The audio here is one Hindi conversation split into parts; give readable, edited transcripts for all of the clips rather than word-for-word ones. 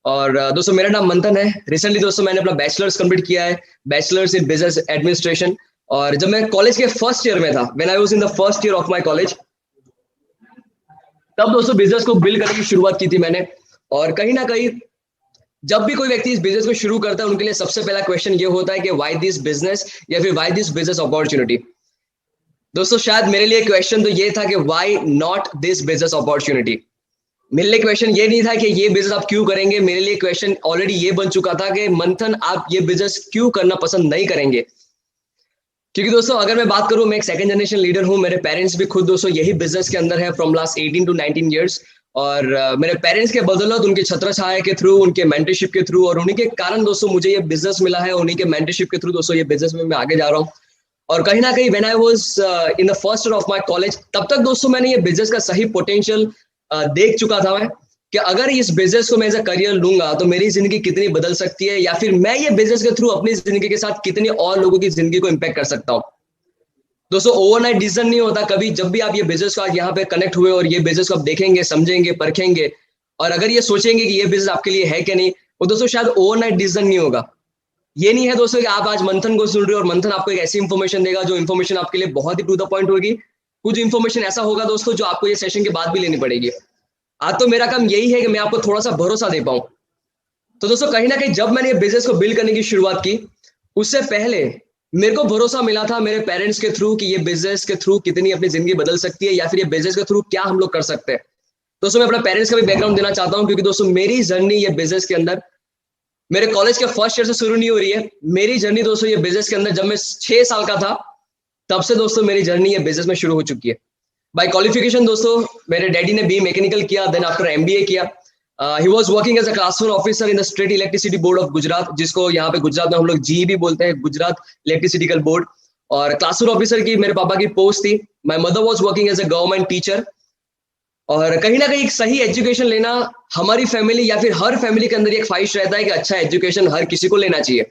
और दोस्तों मेरा नाम मंथन है। रिसेंटली दोस्तों मैंने अपना बैचलर्स कंप्लीट किया है, बैचलर्स इन बिजनेस एडमिनिस्ट्रेशन। और जब मैं कॉलेज के फर्स्ट ईयर में था, when I was in the first year of my college, तब दोस्तों बिजनेस को बिल्ड करने की शुरुआत की थी मैंने। और कहीं ना कहीं जब भी कोई व्यक्ति इस बिजनेस को शुरू करता है, उनके लिए सबसे पहला क्वेश्चन ये होता है कि व्हाई दिस बिजनेस, या फिर व्हाई दिस बिजनेस अपॉर्चुनिटी। दोस्तों शायद मेरे लिए क्वेश्चन तो ये था कि why not this business opportunity. मेरे लिए क्वेश्चन ये नहीं था कि ये बिजनेस आप क्यों करेंगे, मेरे लिए क्वेश्चन ऑलरेडी ये बन चुका था कि मंथन आप ये बिजनेस क्यों करना पसंद नहीं करेंगे। क्योंकि दोस्तों अगर मैं बात करूं, मैं एक सेकंड जनरेशन लीडर हूं। मेरे पेरेंट्स भी खुद दोस्तों यही बिजनेस के अंदर है फ्रॉम लास्ट 18 टू 19 ईयर्स। और मेरे पेरेंट्स के बदौलत, उनके छत्र छाया के थ्रू, उनके मेंटरशिप के थ्रू, और उन्हीं के कारण दोस्तों मुझे ये बिजनेस मिला है। उन्हीं के मेंटरशिप के थ्रू दोस्तों ये बिजनेस में मैं आगे जा रहा हूँ। और कहीं ना कहीं when I was in the first year of my college, तब तक दोस्तों मैंने ये बिजनेस का सही पोटेंशियल देख चुका था मैं, कि अगर इस बिजनेस को मैं एज अ करियर लूंगा तो मेरी जिंदगी कितनी बदल सकती है, या फिर मैं ये बिजनेस के थ्रू अपनी जिंदगी के साथ कितने और लोगों की जिंदगी को इम्पैक्ट कर सकता हूँ। दोस्तों ओवरनाइट डिसीजन नहीं होता कभी। जब भी आप ये बिजनेस को आज यहाँ पे कनेक्ट हुए और ये बिजनेस को आप देखेंगे, समझेंगे, परखेंगे, और अगर ये सोचेंगे कि ये बिजनेस आपके लिए है कि नहीं, वो दोस्तों शायद ओवरनाइट डिसीजन नहीं होगा। ये नहीं है दोस्तों कि आप आज मंथन को सुन रहे हो और मंथन आपको एक ऐसी इंफॉर्मेशन देगा जो इंफॉर्मेशन आपके लिए बहुत ही टू द पॉइंट होगी। कुछ इंफॉर्मेशन ऐसा होगा दोस्तों जो आपको ये सेशन के बाद भी लेनी पड़ेगी। आज तो मेरा काम यही है कि मैं आपको थोड़ा सा भरोसा दे पाऊं। तो दोस्तों कहीं ना कहीं जब मैंने ये बिजनेस को बिल्ड करने की शुरुआत की, उससे पहले मेरे को भरोसा मिला था मेरे पेरेंट्स के थ्रू कि ये बिजनेस के थ्रू कितनी अपनी जिंदगी बदल सकती है, या फिर ये बिजनेस के थ्रू क्या हम लोग कर सकते हैं। दोस्तों मैं अपना पेरेंट्स का भी बैकग्राउंड देना चाहता हूँ, क्योंकि दोस्तों मेरी जर्नी ये बिजनेस के अंदर मेरे कॉलेज के फर्स्ट ईयर से शुरू नहीं हो रही है। मेरी जर्नी दोस्तों ये बिजनेस के अंदर जब मैं 6 साल का था, तब से दोस्तों मेरी जर्नी ये बिजनेस में शुरू हो चुकी है। बाय क्वालिफिकेशन दोस्तों मेरे डैडी ने बी मैकेनिकल किया, देन आफ्टर एमबीए किया। He was working as a class 1 officer in the state electricity board of Gujarat, जिसको यहाँ पे गुजरात में हम लोग जी भी बोलते हैं, गुजरात इलेक्ट्रिसिटी बोर्ड। और क्लास 1 ऑफिसर की मेरे पापा की पोस्ट थी। My mother was working as a government teacher. और कहीं ना कहीं एक सही एजुकेशन लेना हमारी फैमिली या फिर हर फैमिली के अंदर एक ख्वाहिश रहता है कि अच्छा एजुकेशन हर किसी को लेना चाहिए।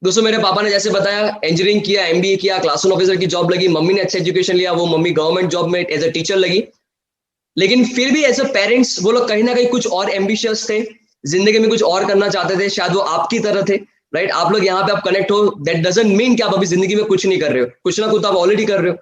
दोस्तों मेरे पापा ने जैसे बताया, इंजीनियरिंग किया, एमबीए किया, क्लास 1 ऑफिसर की जॉब लगी। मम्मी ने अच्छा एजुकेशन लिया, वो मम्मी गवर्नमेंट जॉब में एज अ टीचर लगी। लेकिन फिर भी एज अ पेरेंट्स वो लोग कहीं ना कहीं कुछ और एम्बिशियस थे, जिंदगी में कुछ और करना चाहते थे। शायद वो आपकी तरह थे, राइट। आप लोग यहाँ पे आप कनेक्ट हो, दैट डजंट मीन कि आप अभी जिंदगी में कुछ नहीं कर रहे हो। कुछ ना कुछ तो आप ऑलरेडी कर रहे हो।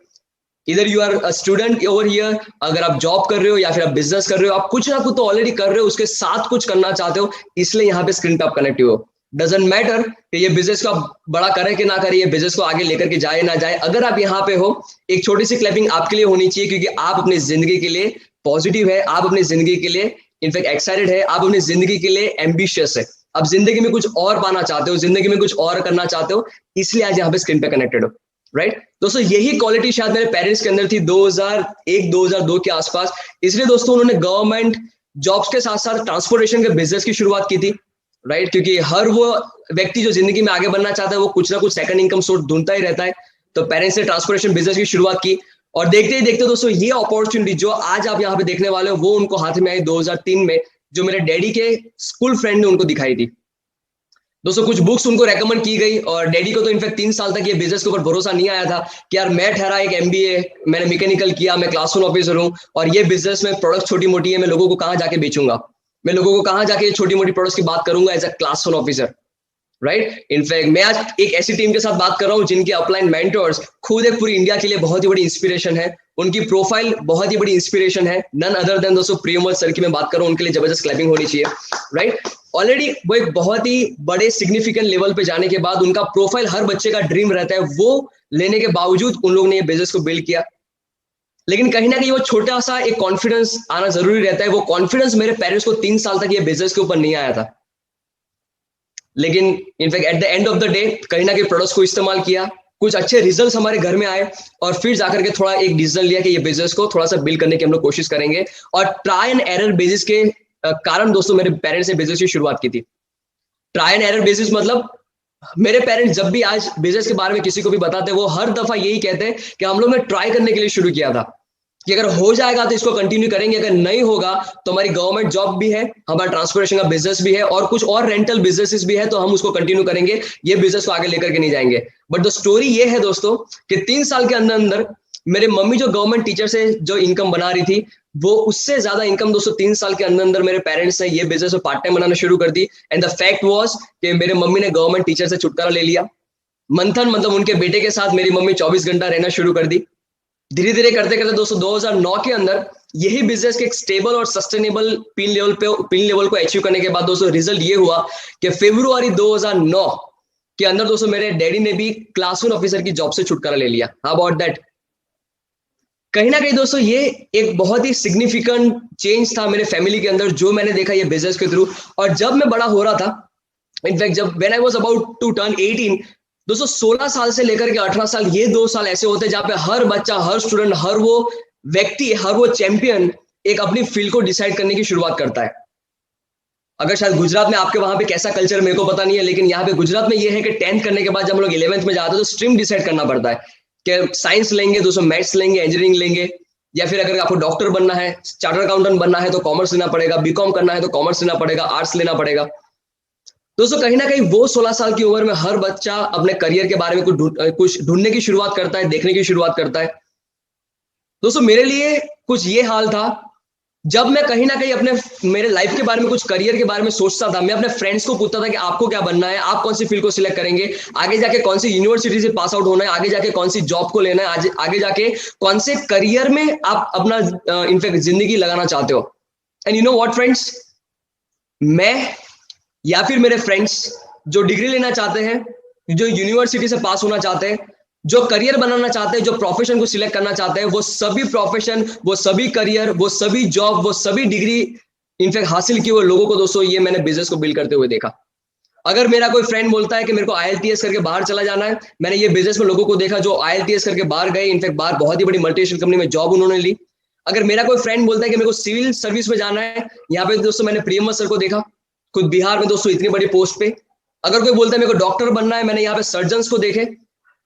इधर you are a student over here, अगर आप जॉब कर रहे हो या फिर आप बिजनेस कर रहे हो, आप कुछ ना कुछ तो ऑलरेडी कर रहे हो, उसके साथ कुछ करना चाहते हो, इसलिए यहाँ पे स्क्रीन पे आप कनेक्ट हो। डजंट मैटर कि ये बिजनेस को आप बड़ा करें कि ना करें, ये बिजनेस को आगे लेकर के जाए ना जाए, अगर आप यहाँ पे हो, एक छोटी सी क्लैपिंग आपके लिए होनी चाहिए, क्योंकि आप अपनी जिंदगी के लिए पॉजिटिव है, आप अपनी जिंदगी के लिए इनफैक्ट एक्साइटेड है, आप अपनी जिंदगी के लिए एम्बिशियस है। आप जिंदगी में कुछ और पाना चाहते हो, जिंदगी में कुछ और करना चाहते हो, इसलिए आज यहाँ पे स्क्रीन पे कनेक्टेड हो, राइट। दोस्तों यही क्वालिटी शायद मेरे पेरेंट्स के अंदर थी 2001-2002 के आसपास। इसलिए दोस्तों उन्होंने गवर्नमेंट जॉब्स के साथ साथ ट्रांसपोर्टेशन के बिजनेस की शुरुआत की थी, राइट। क्योंकि हर वो व्यक्ति जो जिंदगी में आगे बढ़ना चाहता है, वो कुछ ना कुछ सेकंड इनकम सोर्स ढूंढता ही रहता है। तो पेरेंट्स ने ट्रांसपोर्टेशन बिजनेस की शुरुआत की, और देखते ही देखते दोस्तों ये अपॉर्चुनिटी जो आज आप यहाँ पे देखने वाले हो, वो उनको हाथ में आई 2003 में, जो मेरे डैडी के स्कूल फ्रेंड ने उनको दिखाई थी। दोस्तों कुछ बुक्स उनको रेकमेंड की गई, और डैडी को तो इनफैक्ट 3 साल तक ये बिजनेस के ऊपर भरोसा नहीं आया था कि यार मैं ठहरा एक एमबीए, मैंने मैकेनिकल किया, मैं क्लास 1 ऑफिसर हूँ, और ये बिजनेस में प्रोडक्ट छोटी मोटी है, मैं लोगों को कहाँ जाके बेचूंगा, मैं लोगों को कहाँ जाके छोटी मोटी प्रोडक्ट्स की बात करूंगा as a class 1 officer, right. In fact मैं आज एक ऐसी टीम के साथ बात कर रहा हूँ जिनके अपलाइन मेंटर्स खुद एक पूरी इंडिया के लिए बहुत ही बड़ी इंस्पिरेशन है। उनकी प्रोफाइल बहुत ही बड़ी इंस्पिरेशन है, नन अदर देन दोस्तों प्रियमल सर की मैं बात कर रहा हूँ। उनके लिए जबरदस्त क्लैपिंग होनी चाहिए, राइट। ऑलरेडी वो एक बहुत ही बड़े सिग्निफिकेंट लेवल पे जाने के बाद उनका प्रोफाइल हर बच्चे का ड्रीम रहता है, वो लेने के बावजूद उन लोगों ने ये बिजनेस को बिल्ड किया। लेकिन कहीं ना कहीं वो छोटा सा एक कॉन्फिडेंस आना जरूरी रहता है। वो कॉन्फिडेंस मेरे पेरेंट्स को 3 साल तक ये बिजनेस के ऊपर नहीं आया था। लेकिन in fact at the end of the day कहीं ना कहीं प्रोडक्ट्स को इस्तेमाल किया, कुछ अच्छे रिजल्ट्स हमारे घर में आए, और फिर जाकर के थोड़ा एक डिसीजन लिया कि ये बिजनेस को थोड़ा सा बिल्ड करने की हम लोग कोशिश करेंगे। और ट्राई एंड एरर बेसिस के कारण दोस्तों मेरे पेरेंट्स ने बिजनेस की शुरुआत की थी। ट्राई एंड एरर बेसिस मतलब मेरे पेरेंट्स जब भी आज बिजनेस के बारे में किसी को भी बताते हैं, वो हर दफा यही कहते हैं कि हम लोग ने ट्राई करने के लिए शुरू किया था, कि अगर हो जाएगा तो इसको कंटिन्यू करेंगे, अगर नहीं होगा तो हमारी गवर्नमेंट जॉब भी है, हमारा ट्रांसपोर्टेशन का बिजनेस भी है, और कुछ और रेंटल बिजनेसेस भी है, तो हम उसको कंटिन्यू करेंगे, ये बिजनेस को आगे लेकर के नहीं जाएंगे। बट द स्टोरी ये है दोस्तों कि 3 साल के अंदर अंदर मेरे मम्मी जो गवर्नमेंट टीचर से जो इनकम बना रही थी, वो उससे ज्यादा इनकम दोस्तों 3 साल के अंदर अंदर मेरे पेरेंट्स ने ये बिजनेस पार्ट टाइम बनाना शुरू कर दी। एंड द फैक्ट वाज कि मेरे मम्मी ने गवर्नमेंट टीचर से छुटकारा ले लिया। मंथन मतलब उनके बेटे के साथ मेरी मम्मी 24 घंटा रहना शुरू कर दी। धीरे धीरे करते करते दोस्तों 2009 के अंदर यही बिजनेस के एक स्टेबल और सस्टेनेबल पिन लेवल को अचीव करने के बाद दोस्तों रिजल्ट ये हुआ कि फरवरी 2009 के अंदर दोस्तों मेरे डैडी ने भी क्लास 1 ऑफिसर की जॉब से छुटकारा ले लिया। How about that? कहीं ना कहीं दोस्तों ये एक बहुत ही सिग्निफिकेंट चेंज था मेरे फैमिली के अंदर जो मैंने देखा ये बिजनेस के थ्रू। और जब मैं बड़ा हो रहा था, इनफैक्ट जब when I was about to turn 18, दोस्तों 16 साल से लेकर के 18 साल, ये 2 साल ऐसे होते हैं जहां पे हर बच्चा, हर स्टूडेंट, हर वो व्यक्ति, हर वो चैंपियन एक अपनी फील्ड को डिसाइड करने की शुरुआत करता है। अगर शायद गुजरात में आपके वहां पे कैसा कल्चर मेरे को पता नहीं है, लेकिन यहाँ पे गुजरात में ये है कि 10th करने के बाद जब हम लोग 11th में जाते हैं तो स्ट्रीम डिसाइड करना पड़ता है कि साइंस लेंगे दोस्तों, मैथ्स लेंगे, इंजीनियरिंग लेंगे, या फिर अगर आपको डॉक्टर बनना है, चार्टर्ड अकाउंटेंट बनना है तो कॉमर्स लेना पड़ेगा, बीकॉम करना है तो कॉमर्स लेना पड़ेगा, आर्ट्स लेना पड़ेगा। दोस्तों कहीं ना कहीं वो 16 साल की उम्र में हर बच्चा अपने करियर के बारे में कुछ ढूंढने की शुरुआत करता है, देखने की शुरुआत करता है। दोस्तों मेरे लिए कुछ ये हाल था जब मैं कहीं ना कहीं अपने मेरे लाइफ के बारे में, कुछ करियर के बारे में सोचता था। मैं अपने फ्रेंड्स को पूछता था कि आपको क्या बनना है, आप कौन सी फील्ड को सिलेक्ट करेंगे, आगे जाके कौन सी यूनिवर्सिटी से पास आउट होना है, आगे जाके कौन सी जॉब को लेना है, आगे जाके कौन से करियर में आप अपना इनफैक्ट जिंदगी लगाना चाहते हो। And you know what friends, मैं या फिर मेरे फ्रेंड्स जो डिग्री लेना चाहते हैं, जो यूनिवर्सिटी से पास होना चाहते हैं, जो करियर बनाना चाहते हैं, जो प्रोफेशन को सिलेक्ट करना चाहते हैं, वो सभी प्रोफेशन, वो सभी करियर, वो सभी जॉब, वो सभी डिग्री इनफैक्ट हासिल किए हुए लोगों को दोस्तों ये मैंने बिजनेस को बिल्ड करते हुए देखा। अगर मेरा कोई फ्रेंड बोलता है कि मेरे को IELTS करके बाहर चला जाना है, मैंने ये बिजनेस में लोगों को देखा जो IELTS करके बाहर गए, इनफैक्ट बाहर बहुत ही बड़ी मल्टीनेशनल कंपनी में जॉब उन्होंने ली। अगर मेरा कोई फ्रेंड बोलता है कि मेरे को सिविल सर्विस में जाना है, यहाँ पे दोस्तों मैंने प्रियम सर को देखा, खुद बिहार में दोस्तों इतनी बड़ी पोस्ट पे। अगर कोई बोलता है मेरे को डॉक्टर बनना है, मैंने यहाँ पे सर्जन्स को देखे।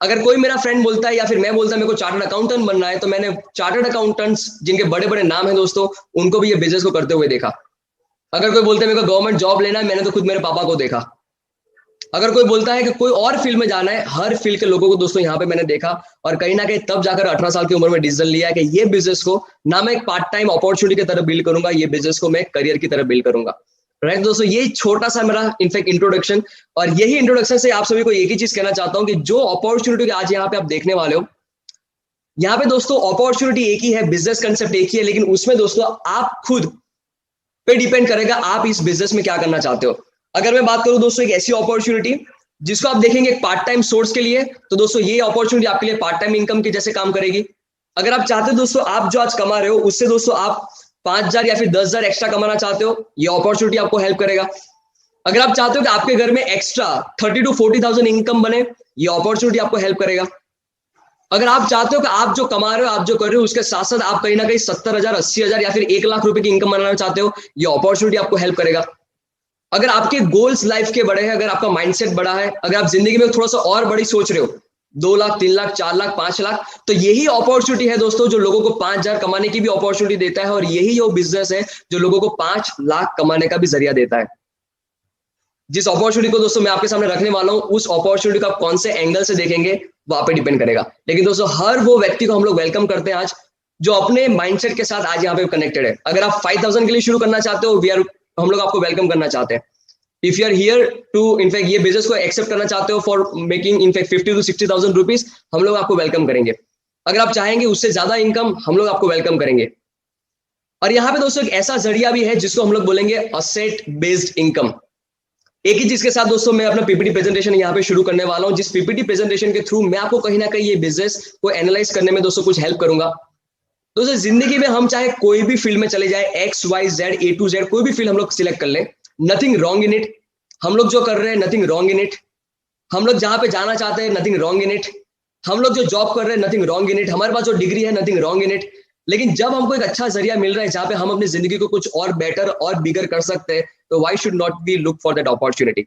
अगर कोई मेरा फ्रेंड बोलता है या फिर मैं बोलता है मेरे को चार्टर्ड अकाउंटेंट बनना है, तो मैंने चार्टर्ड अकाउंटेंट्स जिनके बड़े बड़े नाम है दोस्तों, उनको भी ये बिजनेस को करते हुए देखा। अगर कोई बोलता है मेरे को गवर्नमेंट जॉब लेना है, मैंने तो खुद मेरे पापा को देखा। अगर कोई बोलता है कि कोई और फील्ड में जाना है, हर फील्ड के लोगों को दोस्तों यहाँ पे मैंने देखा। और कहीं ना कहीं तब जाकर 18 साल की उम्र में डिसीजन लिया कि ये बिजनेस को ना मैं एक पार्ट टाइम अपॉर्चुनिटी की तरह बिल्ड करूंगा, ये बिजनेस को मैं करियर की तरह बिल्ड करूंगा। राइट दोस्तों, ये छोटा सा मेरा इनफैक्ट इंट्रोडक्शन, और यही इंट्रोडक्शन से आप सभी को एक ही चीज कहना चाहता हूं कि जो अपॉर्चुनिटी आज यहाँ पे आप देखने वाले हो, यहाँ पे दोस्तों अपॉर्चुनिटी एक ही है, बिजनेस कंसेप्ट एक ही है, लेकिन उसमें दोस्तों आप खुद पे डिपेंड करेगा आप इस बिजनेस में क्या करना चाहते हो। अगर मैं बात करूं दोस्तों एक ऐसी अपॉर्चुनिटी जिसको आप देखेंगे एक पार्ट टाइम सोर्स के लिए, तो दोस्तों ये अपॉर्चुनिटी आपके लिए पार्ट टाइम इनकम के जैसे काम करेगी। अगर आप चाहते हो दोस्तों आप जो आज कमा रहे हो उससे दोस्तों आप 5,000 या फिर 10,000 एक्स्ट्रा कमाना चाहते हो, ये अपॉर्चुनिटी आपको हेल्प करेगा। अगर आप चाहते हो कि आपके घर में एक्स्ट्रा 30 to 40,000 इनकम बने, ये अपॉर्चुनिटी आपको हेल्प करेगा। अगर आप चाहते हो कि आप जो कमा रहे हो, आप जो कर रहे हो उसके साथ साथ आप कहीं ना कहीं 70,000, 80,000 या फिर 1 लाख रुपए की इनकम बनाना चाहते हो, ये अपॉर्चुनिटी आपको हेल्प करेगा। अगर आपके गोल्स लाइफ के बड़े हैं, अगर आपका माइंडसेट बड़ा है, अगर आप जिंदगी में थोड़ा सा और बड़ी सोच रहे हो, 2 लाख, 3 लाख, 4 लाख, 5 लाख, तो यही अपॉर्चुनिटी है दोस्तों जो लोगों को 5,000 कमाने की भी अपॉर्चुनिटी देता है, और यही वो बिजनेस है जो लोगों को 5 लाख कमाने का भी जरिया देता है। जिस अपॉर्चुनिटी को दोस्तों मैं आपके सामने रखने वाला हूं, उस अपॉर्चुनिटी को आप कौन से एंगल से देखेंगे वो आप पे डिपेंड करेगा। लेकिन दोस्तों हर वो व्यक्ति को हम लोग वेलकम करते हैं आज जो अपने माइंडसेट के साथ आज यहाँ पे कनेक्टेड है। अगर आप 5,000 के लिए शुरू करना चाहते हो, हम लोग आपको वेलकम करना चाहते हैं। If you are here to in fact ये बिजनेस को एक्सेप्ट करना चाहते हो for making in fact 50 to 60,000 rupees, हम लोग आपको वेलकम करेंगे। अगर आप चाहेंगे उससे ज्यादा इनकम, हम लोग आपको वेलकम करेंगे। और यहाँ पे दोस्तों एक ऐसा जरिया भी है जिसको हम लोग बोलेंगे असेट बेस्ड इनकम। एक ही चीज के साथ दोस्तों मैं अपना पीपीटी प्रेजेंटेशन यहाँ पे शुरू करने वाला हूँ, जिस पीपीटी प्रेजेंटेशन के थ्रू मैं आपको कहीं ना कहीं ये बिजनेस को एनालाइज करने में दोस्तों कुछ हेल्प करूंगा। दोस्तों जिंदगी में हम चाहे कोई भी फील्ड में चले जाए, XYZ A to Z, कोई भी फील्ड हम लोग सिलेक्ट कर लें, नथिंग रॉन्ग इन इट। हम लोग जो कर रहे हैं नथिंग रॉन्ग इन इट। हम लोग जहां पे जाना चाहते हैं नथिंग रॉन्ग इन इट। हम लोग जो जॉब कर रहे हैं नथिंग रॉन्ग इन इट। हमारे पास जो डिग्री है नथिंग रॉन्ग इन इट। लेकिन जब हमको एक अच्छा जरिया मिल रहा है जहां पे हम अपनी जिंदगी को कुछ और बेटर और बिगर कर सकते हैं, तो why should not be look for that opportunity.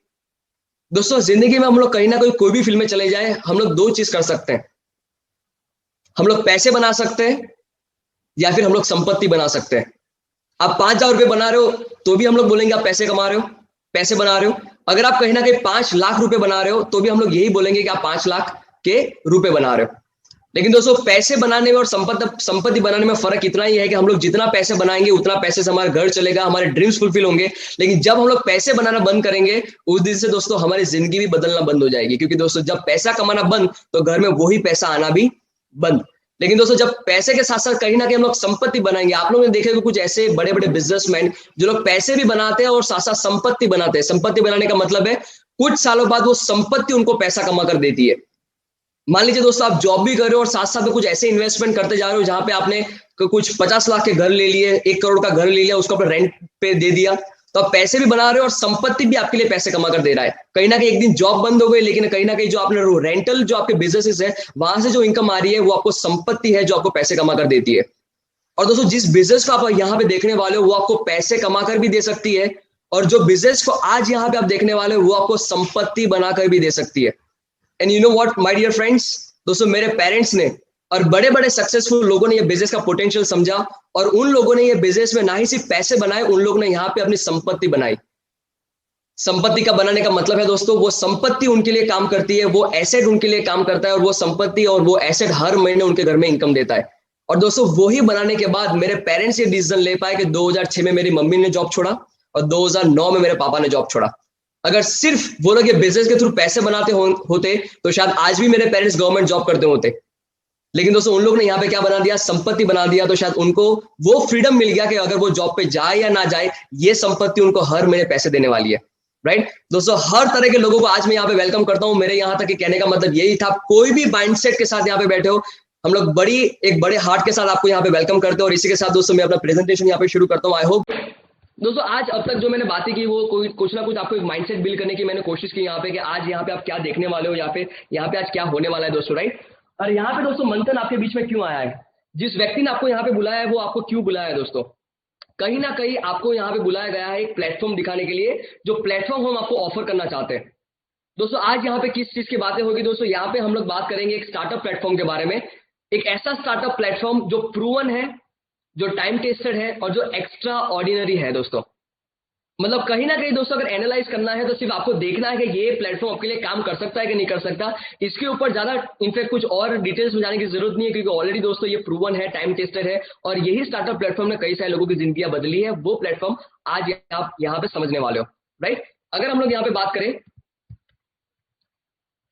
दोस्तों जिंदगी में हम लोग कहीं ना कोई भी फील्ड में चले जाए, हम लोग 2 चीज कर सकते हैं। हम लोग पैसे बना सकते हैं या फिर हम लोग संपत्ति बना सकते हैं। आप 5,000 रुपए बना रहे हो तो भी हम लोग बोलेंगे आप पैसे कमा रहे हो, पैसे बना रहे हो। अगर आप कहीं ना कहीं 5 लाख रुपए बना रहे हो तो भी हम लोग यही बोलेंगे कि आप 5 लाख के रुपए बना रहे हो। लेकिन दोस्तों पैसे बनाने में और संपत्ति बनाने में फर्क इतना ही है कि हम लोग जितना पैसे बनाएंगे उतना पैसे से हमारा घर चलेगा, हमारे ड्रीम्स फुलफिल होंगे। लेकिन जब हम लोग पैसे बनाना बंद करेंगे उस दिन से दोस्तों हमारी जिंदगी भी बदलना बंद हो जाएगी, क्योंकि दोस्तों जब पैसा कमाना बंद तो घर में वही पैसा आना भी बंद। लेकिन दोस्तों जब पैसे के साथ साथ कहीं ना कहीं हम लोग संपत्ति बनाएंगे, आप लोगों ने देखे कुछ ऐसे बड़े बड़े बिजनेसमैन जो लोग पैसे भी बनाते हैं और साथ साथ संपत्ति बनाते हैं। संपत्ति बनाने का मतलब है कुछ सालों बाद वो संपत्ति उनको पैसा कमा कर देती है। मान लीजिए दोस्तों आप जॉब भी कर रहे हो और साथ साथ में कुछ ऐसे इन्वेस्टमेंट करते जा रहे हो जहां पे आपने कुछ 50 लाख के घर ले लिए, 1 करोड़ का घर ले लिया, उसको अपने रेंट पे दे दिया, तो आप पैसे भी बना रहे हो और संपत्ति भी आपके लिए पैसे कमा कर दे रहा है। कहीं ना कहीं एक दिन जॉब बंद हो गई, लेकिन कहीं ना कहीं जो आपने रेंटल जो आपके बिजनेसेस है वहां से जो इनकम आ रही है वो आपको संपत्ति है जो आपको पैसे कमा कर देती है। और दोस्तों जिस बिजनेस को आप यहाँ पे देखने वाले हो वो आपको पैसे कमा कर भी दे सकती है, और जो बिजनेस को आज यहाँ पे आप देखने वाले हो वो आपको संपत्ति बनाकर भी दे सकती है। And you know what my dear friends, दोस्तों मेरे पेरेंट्स ने और बड़े बड़े सक्सेसफुल लोगों ने ये बिजनेस का पोटेंशियल समझा, और उन लोगों ने ये बिजनेस में ना ही सिर्फ पैसे बनाए, उन लोगों ने यहाँ पे अपनी संपत्ति बनाई। संपत्ति का बनाने का मतलब है दोस्तों वो संपत्ति उनके लिए काम करती है, वो एसेट उनके लिए काम करता है, और वो संपत्ति और वो एसेट हर महीने उनके घर में इनकम देता है। और दोस्तों वही बनाने के बाद मेरे पेरेंट्स ये डिसीजन ले पाए कि 2006 में मेरी मम्मी ने जॉब छोड़ा और 2009 में मेरे पापा ने जॉब छोड़ा। अगर सिर्फ वो लोग ये बिजनेस के थ्रू पैसे बनाते होते तो शायद आज भी मेरे पेरेंट्स गवर्नमेंट जॉब करते होते। लेकिन दोस्तों उन लोग ने यहाँ पे क्या बना दिया, संपत्ति बना दिया, तो शायद उनको वो फ्रीडम मिल गया कि अगर वो जॉब पे जाए या ना जाए ये संपत्ति उनको हर महीने पैसे देने वाली है। राइट दोस्तों, हर तरह के लोगों को आज मैं यहाँ पे वेलकम करता हूँ। मेरे यहाँ तक के कहने का मतलब यही था, कोई भी माइंडसेट के साथ यहाँ पे बैठे हो, हम लोग एक बड़े हार्ट के साथ आपको यहाँ पे वेलकम करते हैं। और इसी के साथ दोस्तों मैं अपना प्रेजेंटेशन यहाँ पे शुरू करता हूँ। आई होप दोस्तों आज अब तक जो मैंने बातें की वो कोई कुछ ना कुछ आपको एक माइंडसेट बिल्ड करने की मैंने कोशिश की यहाँ पे, कि आज यहाँ पे आप क्या देखने वाले हो, यहाँ पे आज क्या होने वाला है दोस्तों। राइट, और यहाँ पे दोस्तों मंथन आपके बीच में क्यों आया है, जिस व्यक्ति ने आपको यहाँ पे बुलाया है वो आपको क्यों बुलाया है दोस्तों। कहीं ना कहीं आपको यहाँ पे बुलाया गया है एक प्लेटफॉर्म दिखाने के लिए, जो प्लेटफॉर्म हम आपको ऑफर करना चाहते हैं। दोस्तों आज यहाँ पे किस चीज की बातें होगी दोस्तों, यहाँ पे हम लोग बात करेंगे एक स्टार्टअप प्लेटफॉर्म के बारे में। एक ऐसा स्टार्टअप प्लेटफॉर्म जो प्रूवन है, जो टाइम टेस्टेड है और जो एक्स्ट्रा ऑर्डिनरी है दोस्तों। मतलब कहीं ना कहीं दोस्तों अगर एनालाइज करना है तो सिर्फ आपको देखना है कि ये प्लेटफॉर्म आपके लिए काम कर सकता है कि नहीं कर सकता। इसके ऊपर ज्यादा इनफैक्ट कुछ और डिटेल्स में जाने की जरूरत नहीं है, क्योंकि ऑलरेडी दोस्तों ये प्रूवन है, टाइम टेस्टेड है, और यही स्टार्टअप प्लेटफॉर्म ने कई सारे लोगों की जिंदगियां बदली है। वो प्लेटफॉर्म आज आप यहाँ पे समझने वाले हो। राइट, अगर हम लोग यहाँ पे बात करें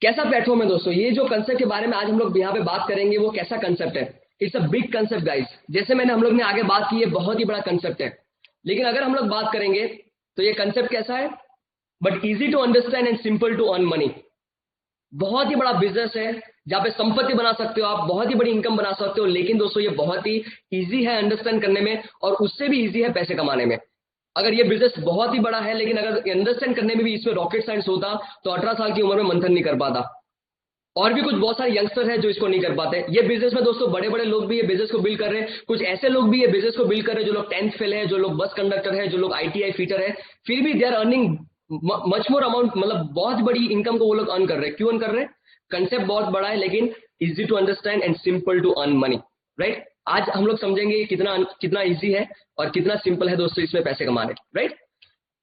कैसा प्लेटफॉर्म है दोस्तों, ये जो कंसेप्ट के बारे में आज हम लोग यहाँ पे बात करेंगे वो कैसा कंसेप्ट है। It's a big concept guys, जैसे हम लोग ने आगे बात की है, बहुत ही बड़ा कंसेप्ट है। लेकिन अगर हम लोग बात करेंगे तो ये कंसेप्ट कैसा है, but easy to understand and simple to earn money. बहुत ही बड़ा बिजनेस है जहां पे संपत्ति बना सकते हो आप, बहुत ही बड़ी इनकम बना सकते हो। लेकिन दोस्तों ये बहुत ही इजी है अंडरस्टैंड करने में, और उससे भी इजी है पैसे कमाने में। अगर ये बिजनेस बहुत ही बड़ा है, लेकिन अगर अंडरस्टैंड करने में भी इसमें रॉकेट साइंस होता तो 18 साल की उम्र में मंथन नहीं कर पाता। और भी कुछ बहुत सारे यंगस्टर हैं जो इसको नहीं कर पाते। ये बिजनेस में दोस्तों बड़े बड़े लोग भी ये बिजनेस को बिल्ड कर रहे हैं, कुछ ऐसे लोग भी ये बिजनेस को बिल्ड कर रहे हैं जो लोग 10th फेल है, जो लोग बस कंडक्टर है, जो लोग ITI फीटर है, फिर भी they are earning much more amount, मतलब बहुत बड़ी इनकम को वो लोग अर्न कर रहे हैं। क्यों अर्न कर रहे हैं, कंसेप्ट बहुत बड़ा है लेकिन easy to understand and simple to earn money. Right, आज हम लोग समझेंगे कितना कितना ईजी है और कितना सिंपल है दोस्तों इसमें पैसे कमाने। राइट,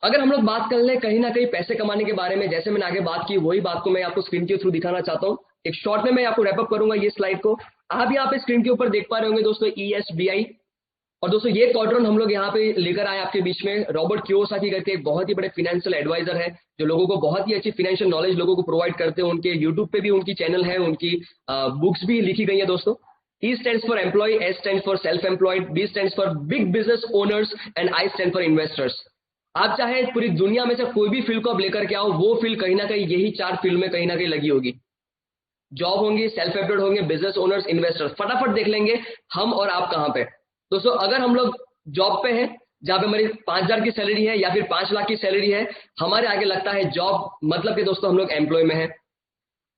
अगर हम लोग बात कर ले कहीं ना कहीं पैसे कमाने के बारे में, जैसे मैंने आगे बात की वही बात को मैं आपको स्क्रीन के थ्रू दिखाना चाहता हूँ। एक शॉर्ट में मैं आपको रैपअप करूंगा ये स्लाइड को। आप यहाँ पे स्क्रीन के ऊपर देख पा रहे होंगे दोस्तों ESBI, और दोस्तों ये क्वाड्रेंट हम लोग यहाँ पे लेकर आए आपके बीच में। रॉबर्ट कियोसाकी करके एक बहुत ही बड़े फाइनेंशियल एडवाइजर है, जो लोगों को बहुत ही अच्छी फाइनेंशियल नॉलेज लोगों को प्रोवाइड करते हैं। उनके यूट्यूब पे भी उनकी चैनल है, उनकी बुक्स भी लिखी गई है दोस्तों। E stands for employee, S stands for self-employed, B stands for big business owners and I stand for investors। आप चाहे पूरी दुनिया में से कोई भी फील्ड को आप लेकर के आओ, वो फील्ड कहीं ना कहीं यही 4 फील्ड में कहीं ना कहीं लगी होगी। जॉब होंगी, सेल्फ एम्प्लॉयड होंगे, बिजनेस ओनर्स, इन्वेस्टर्स। फटाफट देख लेंगे हम और आप कहां पे। दोस्तों अगर हम लोग जॉब पे हैं जहां पे हमारी 5,000 की सैलरी है या फिर 5 लाख की सैलरी है, हमारे आगे लगता है जॉब, मतलब कि दोस्तों हम लोग एम्प्लॉय में है।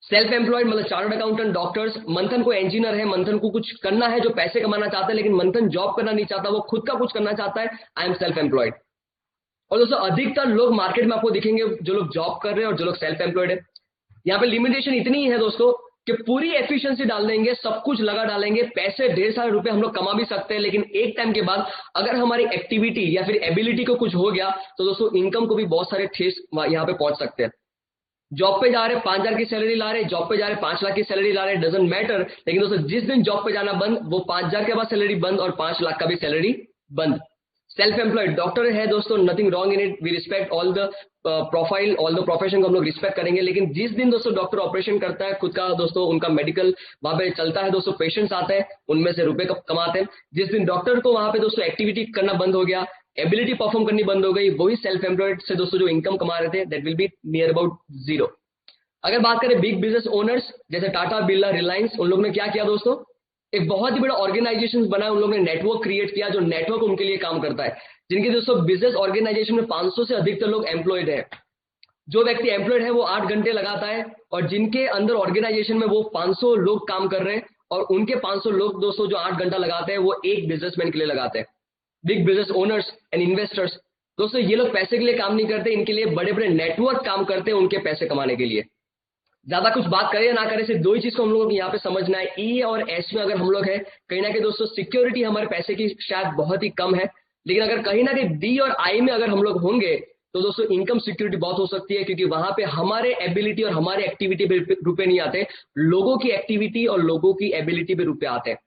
सेल्फ एम्प्लॉयड मतलब चार्टर्ड अकाउंटेंट, डॉक्टर्स। मंथन को इंजीनियर है, मंथन को कुछ करना है जो पैसे कमाना चाहता है, लेकिन मंथन जॉब करना नहीं चाहता, वो खुद का कुछ करना चाहता है। I am self employed. और दोस्तों अधिकतर लोग मार्केट में आपको दिखेंगे जो लोग जॉब कर रहे हैं और जो लोग सेल्फ एम्प्लॉयड है। यहाँ पे लिमिटेशन इतनी ही है दोस्तों कि पूरी एफिशिएंसी डाल देंगे, सब कुछ लगा डालेंगे, पैसे ढेर सारे रुपए हम लोग कमा भी सकते हैं, लेकिन एक टाइम के बाद अगर हमारी एक्टिविटी या फिर एबिलिटी को कुछ हो गया तो दोस्तों इनकम को भी बहुत सारे ठेस यहाँ पे पहुंच सकते हैं। जॉब पे जा रहे 5,000 की सैलरी ला रहे, जॉब पे जा रहे 5 लाख की सैलरी ला रहे, डजंट मैटर। लेकिन दोस्तों जिस दिन जॉब पे जाना बंद, वो 5,000 के बाद सैलरी बंद और 5 लाख का भी सैलरी बंद। सेल्फ एम्प्लॉयड डॉक्टर है दोस्तों, nothing wrong in it, we respect all the profile, all the profession को हम लोग रिस्पेक्ट करेंगे। लेकिन जिस दिन दोस्तों डॉक्टर ऑपरेशन करता है खुद का, दोस्तों उनका मेडिकल वहां पे चलता है दोस्तों, पेशेंट्स आते हैं, उनमें से रुपए कमाते हैं, जिस दिन डॉक्टर को वहां पे दोस्तों एक्टिविटी करना बंद हो गया, एबिलिटी परफॉर्म करनी बंद हो गई, वही सेल्फ एम्प्लॉयड से दोस्तों जो इनकम कमा रहे थे that will be near about zero. अगर बात करें बिग बिजनेस ओनर्स जैसे टाटा, बिरला, रिलायंस, उन लोगों ने क्या किया दोस्तों, एक बहुत ही बड़ा ऑर्गेनाइजेशन बनाया, उन लोगों ने नेटवर्क क्रिएट किया, जो नेटवर्क उनके लिए काम करता है, जिनके दोस्तों बिजनेस ऑर्गेनाइजेशन में 500 से अधिकतर लोग एम्प्लॉयड है। जो व्यक्ति एम्प्लॉयड है वो 8 घंटे लगाता है, और जिनके अंदर ऑर्गेनाइजेशन में वो 500 लोग काम कर रहे हैं, और उनके 500 लोग दोस्तों जो 8 घंटा लगाते हैं वो एक बिजनेसमैन के लिए लगाते हैं। Big business owners and investors, दोस्तों ये लोग पैसे के लिए काम नहीं करते, इनके लिए बड़े बड़े नेटवर्क काम करते हैं उनके पैसे कमाने के लिए। ज्यादा कुछ बात करें या ना करें, सिर्फ दो ही चीज को हम लोगों को यहाँ पे समझना है, ई और एस में अगर हम लोग है, कहीं ना कहीं दोस्तों सिक्योरिटी हमारे पैसे की शायद बहुत ही कम है, लेकिन अगर कहीं ना कहीं डी और आई में अगर हम लोग होंगे तो दोस्तों इनकम सिक्योरिटी बहुत हो सकती है, क्योंकि वहां पे हमारे एबिलिटी और हमारे एक्टिविटी पे रुपए नहीं आते, लोगों की एक्टिविटी और लोगों की एबिलिटी पे रुपए आते हैं।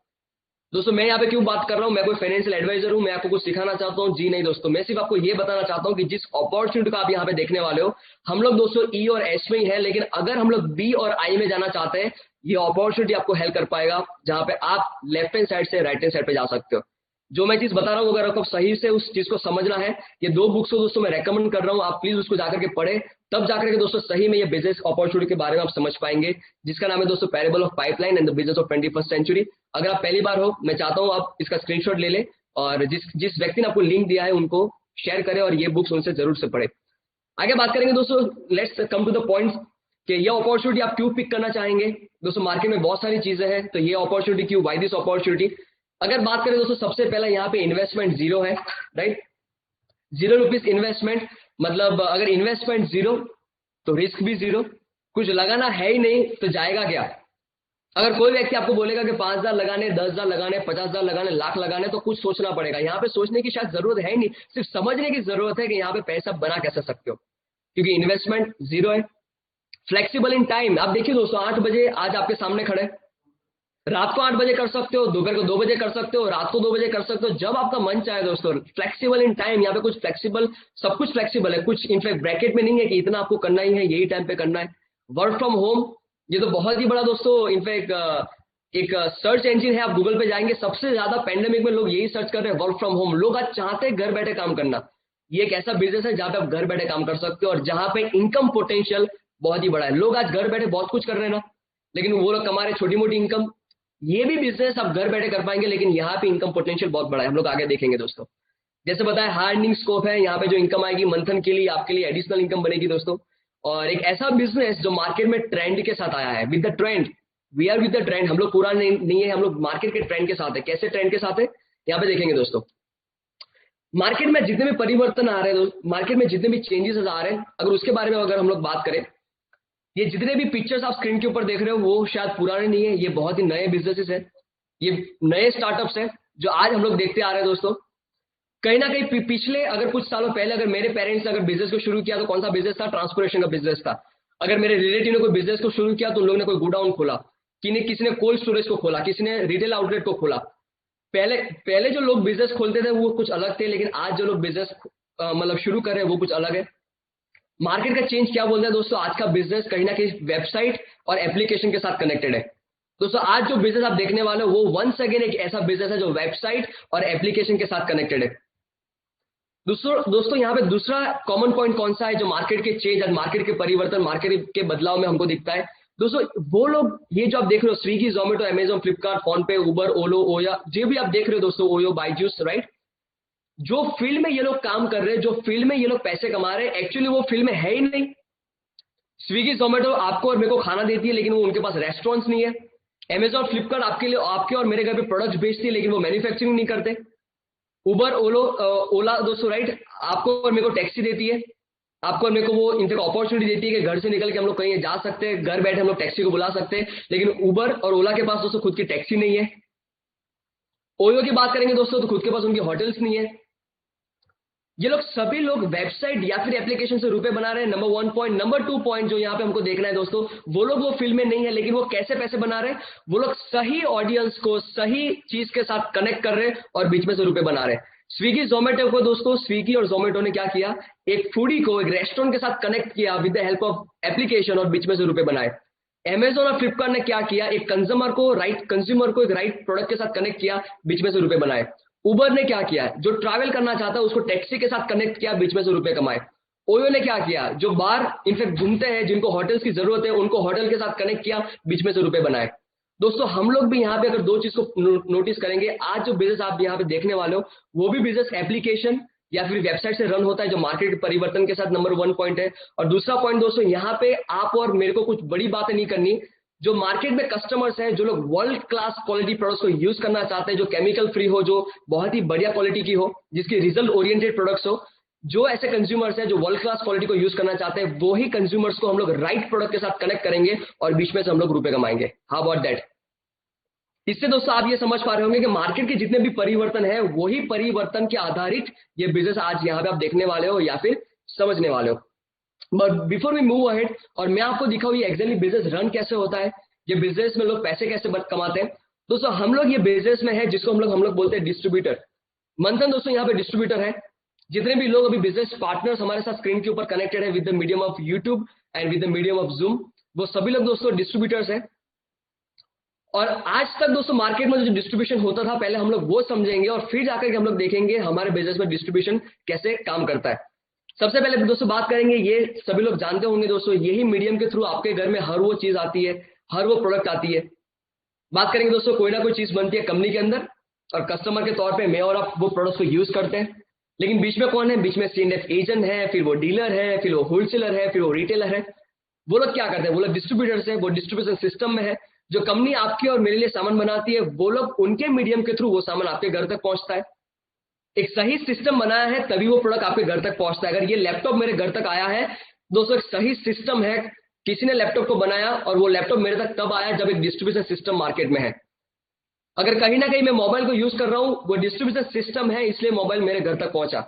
दोस्तों मैं यहाँ पे क्यों बात कर रहा हूँ, मैं कोई फाइनेंशियल एडवाइजर हूँ, मैं आपको कुछ सिखाना चाहता हूँ? जी नहीं दोस्तों, मैं सिर्फ आपको ये बताना चाहता हूँ कि जिस अपॉर्चुनिटी को आप यहाँ पे देखने वाले हो, हम लोग दोस्तों ई और एस में ही है, लेकिन अगर हम लोग बी और आई में जाना चाहते हैं, ये अपॉर्चुनिटी आपको हेल्प कर पाएगा, जहां पे आप लेफ्ट हैंड साइड से राइट हैंड साइड पे जा सकते हो। जो मैं चीज बता रहा हूँ अगर आपको सही से उस चीज को समझना है, ये 2 बुक्स को दोस्तों मैं रेकमेंड कर रहा हूँ, आप प्लीज उसको जाकर के पढ़े, तब जाकर के दोस्तों सही में ये बिजनेस अपॉर्चुनिटी के बारे में आप समझ पाएंगे, जिसका नाम है दोस्तों parable of pipeline and the business of 21st century. अगर आप पहली बार हो, मैं चाहता हूँ आप इसका स्क्रीनशॉट ले लें, और जिस व्यक्ति ने आपको लिंक दिया है उनको शेयर करें, और ये बुक्स उनसे जरूर से पढ़े। आगे बात करेंगे दोस्तों, let's come to the point कि ये अपॉर्चुनिटी आप क्यों पिक करना चाहेंगे। दोस्तों मार्केट में बहुत सारी चीजें हैं, तो ये अपॉर्चुनिटी क्यों, वाई दिस अपॉर्चुनिटी। अगर बात करें दोस्तों, सबसे पहले यहाँ पे इन्वेस्टमेंट जीरो है, राइट, ₹0 इन्वेस्टमेंट, मतलब अगर इन्वेस्टमेंट जीरो तो रिस्क भी जीरो, कुछ लगाना है ही नहीं तो जाएगा क्या। अगर कोई व्यक्ति आपको बोलेगा कि 5,000 लगाने, 10,000 लगाने, 50,000 लगाने, लाख लगाने, तो कुछ सोचना पड़ेगा। यहाँ पे सोचने की शायद जरूरत है ही नहीं, सिर्फ समझने की जरूरत है कि यहाँ पे पैसा बना कैसे सकते हो, क्योंकि इन्वेस्टमेंट जीरो है। फ्लेक्सिबल इन टाइम, आप देखिए दोस्तों 8 बजे आज आपके सामने खड़े, रात को 8 बजे कर सकते हो, दोपहर को 2 बजे कर सकते हो, रात को 2 बजे कर सकते हो, जब आपका मन चाहे दोस्तों। फ्लेक्सिबल इन टाइम, यहाँ पे कुछ फ्लेक्सिबल, सब कुछ फ्लेक्सिबल है, कुछ इनफैक्ट ब्रैकेट में नहीं है कि इतना आपको करना ही है, यही टाइम पे करना है। वर्क फ्रॉम होम, ये तो बहुत ही बड़ा दोस्तों इनफैक्ट एक सर्च इंजिन है, आप गूगल पे जाएंगे, सबसे ज्यादा पैंडेमिक में लोग यही सर्च कर रहे हैं, वर्क फ्रॉम होम। लोग आज चाहते हैं घर बैठे काम करना, ये एक ऐसा बिजनेस है जहां पे आप घर बैठे काम कर सकते हो, और जहां पे इनकम पोटेंशियल बहुत ही बड़ा है। लोग आज घर बैठे बहुत कुछ कर रहे हैं ना, लेकिन वो लोग कमा रहे छोटी मोटी इनकम। ये भी बिजनेस आप घर बैठे कर पाएंगे, लेकिन यहाँ पे इनकम पोटेंशियल बहुत बड़ा है, हम लोग आगे देखेंगे दोस्तों। जैसे बताया हाई अर्निंग स्कोप है, यहाँ पे जो इनकम आएगी मंथन के लिए, आपके लिए एडिशनल इनकम बनेगी दोस्तों। और एक ऐसा बिजनेस जो मार्केट में ट्रेंड के साथ आया है, with the trend, we are with the trend, हम लोग पूरा नहीं है, हम लोग मार्केट के ट्रेंड के साथ है। कैसे ट्रेंड के साथ है, यहाँ पे देखेंगे दोस्तों। मार्केट में जितने भी परिवर्तन आ रहे हैं, मार्केट में जितने भी चेंजेस आ रहे हैं, अगर उसके बारे में अगर हम लोग बात करें, ये जितने भी पिक्चर्स आप स्क्रीन के ऊपर देख रहे हो वो शायद पुराने नहीं है, ये बहुत ही नए बिजनेसेस है, ये नए स्टार्टअप्स हैं जो आज हम लोग देखते आ रहे हैं दोस्तों। कहीं ना कहीं पिछले अगर कुछ सालों पहले अगर मेरे पेरेंट्स ने अगर बिजनेस को शुरू किया तो कौन सा बिजनेस था, ट्रांसपोर्टेशन का बिजनेस था। अगर मेरे रिलेटिव ने कोई बिजनेस को शुरू किया तो उन लोगों ने कोई गोडाउन खोला, किसी ने कोल्ड स्टोरेज को खोला, किसी ने रिटेल आउटलेट को खोला। पहले पहले जो लोग बिजनेस खोलते थे वो कुछ अलग थे, लेकिन आज जो लोग बिजनेस मतलब शुरू कर रहे हैं वो कुछ अलग है। मार्केट का चेंज क्या बोलता है दोस्तों, आज का बिजनेस कहीं ना कहीं वेबसाइट और एप्लीकेशन के साथ कनेक्टेड है दोस्तों। आज जो बिजनेस आप देखने वाले हो वो वंस अगेन एक ऐसा बिजनेस है जो वेबसाइट और एप्लीकेशन के साथ कनेक्टेड है। दोस्तों यहाँ पे दूसरा कॉमन पॉइंट कौन सा है जो मार्केट के चेंज और मार्केट के परिवर्तन, मार्केट के बदलाव में हमको दिखता है दोस्तों। वो लोग ये जो आप देख रहे हो, Swiggy, Zomato, Amazon, Flipkart, phone पे, उबर, ओलो, ओया, जो भी आप देख रहे हो दोस्तों, ओयो, बाइजूस, राइट, जो फील्ड में ये लोग काम कर रहे हैं, जो फील्ड में ये लोग पैसे कमा रहे हैं, एक्चुअली वो फील्ड में है ही नहीं। स्विगी, जोमेटो आपको और मेरे को खाना देती है, लेकिन वो उनके पास रेस्टोरेंट्स नहीं है। अमेजॉन, फ्लिपकार्ट आपके और मेरे घर पे प्रोडक्ट्स बेचती है, लेकिन वो मैन्युफैक्चरिंग नहीं करते। उबर, ओला दोस्तों, राइट, आपको और मेरे को टैक्सी देती है, आपको और मेरे को वो इनफैक्ट अपॉर्चुनिटी देती है कि घर से निकल के हम लोग कहीं जा सकते हैं, घर बैठे हम लोग टैक्सी को बुला सकते हैं। लेकिन उबर और ओला के पास दोस्तों खुद की टैक्सी नहीं है। ओयो की बात करेंगे दोस्तों तो खुद के पास उनकी होटल्स नहीं है ये लोग सभी लोग वेबसाइट या फिर एप्लीकेशन से रुपए बना रहे हैं, नंबर 1 पॉइंट। नंबर 2 पॉइंट जो यहाँ पे हमको देखना है दोस्तों, वो लोग वो फील्ड में नहीं है, लेकिन वो कैसे पैसे बना रहे हैं, वो लोग सही ऑडियंस को सही चीज के साथ कनेक्ट कर रहे हैं और बीच में से रुपए बना रहे हैं। स्विगी जोमेटो को दोस्तों, स्विगी और जोमेटो ने क्या किया, एक फूडी को एक रेस्टोरेंट के साथ कनेक्ट किया with the help of application और बीच में से रुपए बनाए। अमेजोन और फ्लिपकार्ट ने क्या किया, एक कंज्यूमर को एक राइट प्रोडक्ट के साथ कनेक्ट किया, बीच में से रुपए बनाए। उबर ने क्या किया, जो ट्रैवल करना चाहता है उसको टैक्सी के साथ कनेक्ट किया, बीच में से रुपए कमाए। ओयो ने क्या किया, जो बाहर इनफेक्ट घूमते हैं, जिनको होटल्स की जरूरत है, उनको होटल के साथ कनेक्ट किया, बीच में से रुपए बनाए। दोस्तों हम लोग भी यहाँ पे अगर दो चीज को नोटिस करेंगे, आज जो बिजनेस आप यहाँ पे देखने वाले हो वो भी बिजनेस एप्लीकेशन या फिर वेबसाइट से रन होता है, जो मार्केट परिवर्तन के साथ नंबर 1 पॉइंट है। और दूसरा पॉइंट दोस्तों, यहाँ पे आप और मेरे को कुछ बड़ी बातें नहीं करनी, जो मार्केट में कस्टमर्स हैं, जो लोग वर्ल्ड क्लास क्वालिटी प्रोडक्ट्स को यूज करना चाहते हैं, जो केमिकल फ्री हो, जो बहुत ही बढ़िया क्वालिटी की हो, जिसकी रिजल्ट ओरिएंटेड प्रोडक्ट्स हो, जो ऐसे कंज्यूमर्स हैं जो वर्ल्ड क्लास क्वालिटी को यूज करना चाहते हैं, वो ही कंज्यूमर्स को हम लोग राइट प्रोडक्ट के साथ कनेक्ट करेंगे और बीच में से हम लोग रुपए कमाएंगे। How about that? इससे दोस्तों आप ये समझ पा रहे होंगे कि मार्केट के जितने भी परिवर्तन है, वही परिवर्तन के आधारित ये बिजनेस आज यहाँ पे आप देखने वाले हो या फिर समझने वाले हो। But before we move ahead, और मैं आपको दिखाऊं ये एक्चुअली बिजनेस रन कैसे होता है, ये बिजनेस में लोग पैसे कैसे कमाते हैं। दोस्तों हम लोग ये बिजनेस में है जिसको हम लोग बोलते हैं डिस्ट्रीब्यूटर। मंथन दोस्तों यहाँ पे डिस्ट्रीब्यूटर है। जितने भी लोग अभी बिजनेस पार्टनर्स हमारे साथ स्क्रीन के ऊपर कनेक्टेड है with the medium of YouTube and with the medium of zoom, वो सभी लोग दोस्तों डिस्ट्रीब्यूटर्स है। और आज तक दोस्तों मार्केट में जो डिस्ट्रीब्यूशन होता था, पहले हम लोग वो समझेंगे और फिर जाकर के हम लोग देखेंगे हमारे बिजनेस में डिस्ट्रीब्यूशन कैसे काम करता है। सबसे पहले दोस्तों बात करेंगे, ये सभी लोग जानते होंगे दोस्तों, यही मीडियम के थ्रू आपके घर में हर वो चीज आती है, हर वो प्रोडक्ट आती है। बात करेंगे दोस्तों, कोई ना कोई चीज बनती है कंपनी के अंदर और कस्टमर के तौर पे मैं और आप वो प्रोडक्ट को यूज करते हैं, लेकिन बीच में कौन है, बीच में C&F एजेंट है, फिर वो डीलर है, फिर वो होलसेलर है, फिर वो रिटेलर है। वो लोग क्या करते हैं, वो लोग डिस्ट्रीब्यूटर्स है, वो डिस्ट्रीब्यूशन सिस्टम में है। जो कंपनी आपकी और मेरे लिए सामान बनाती है, वो लोग उनके मीडियम के थ्रू वो सामान आपके घर तक पहुंचता है। एक सही सिस्टम बनाया है तभी वो प्रोडक्ट आपके घर तक पहुंचता है। अगर ये लैपटॉप मेरे घर तक आया है दोस्तों, एक सही सिस्टम है, किसी ने लैपटॉप को बनाया और वो लैपटॉप मेरे तक तब आया जब एक डिस्ट्रीब्यूशन सिस्टम मार्केट में है। अगर कहीं ना कहीं मैं मोबाइल को यूज कर रहा हूं, वो डिस्ट्रीब्यूशन सिस्टम है, इसलिए मोबाइल मेरे घर तक पहुंचा।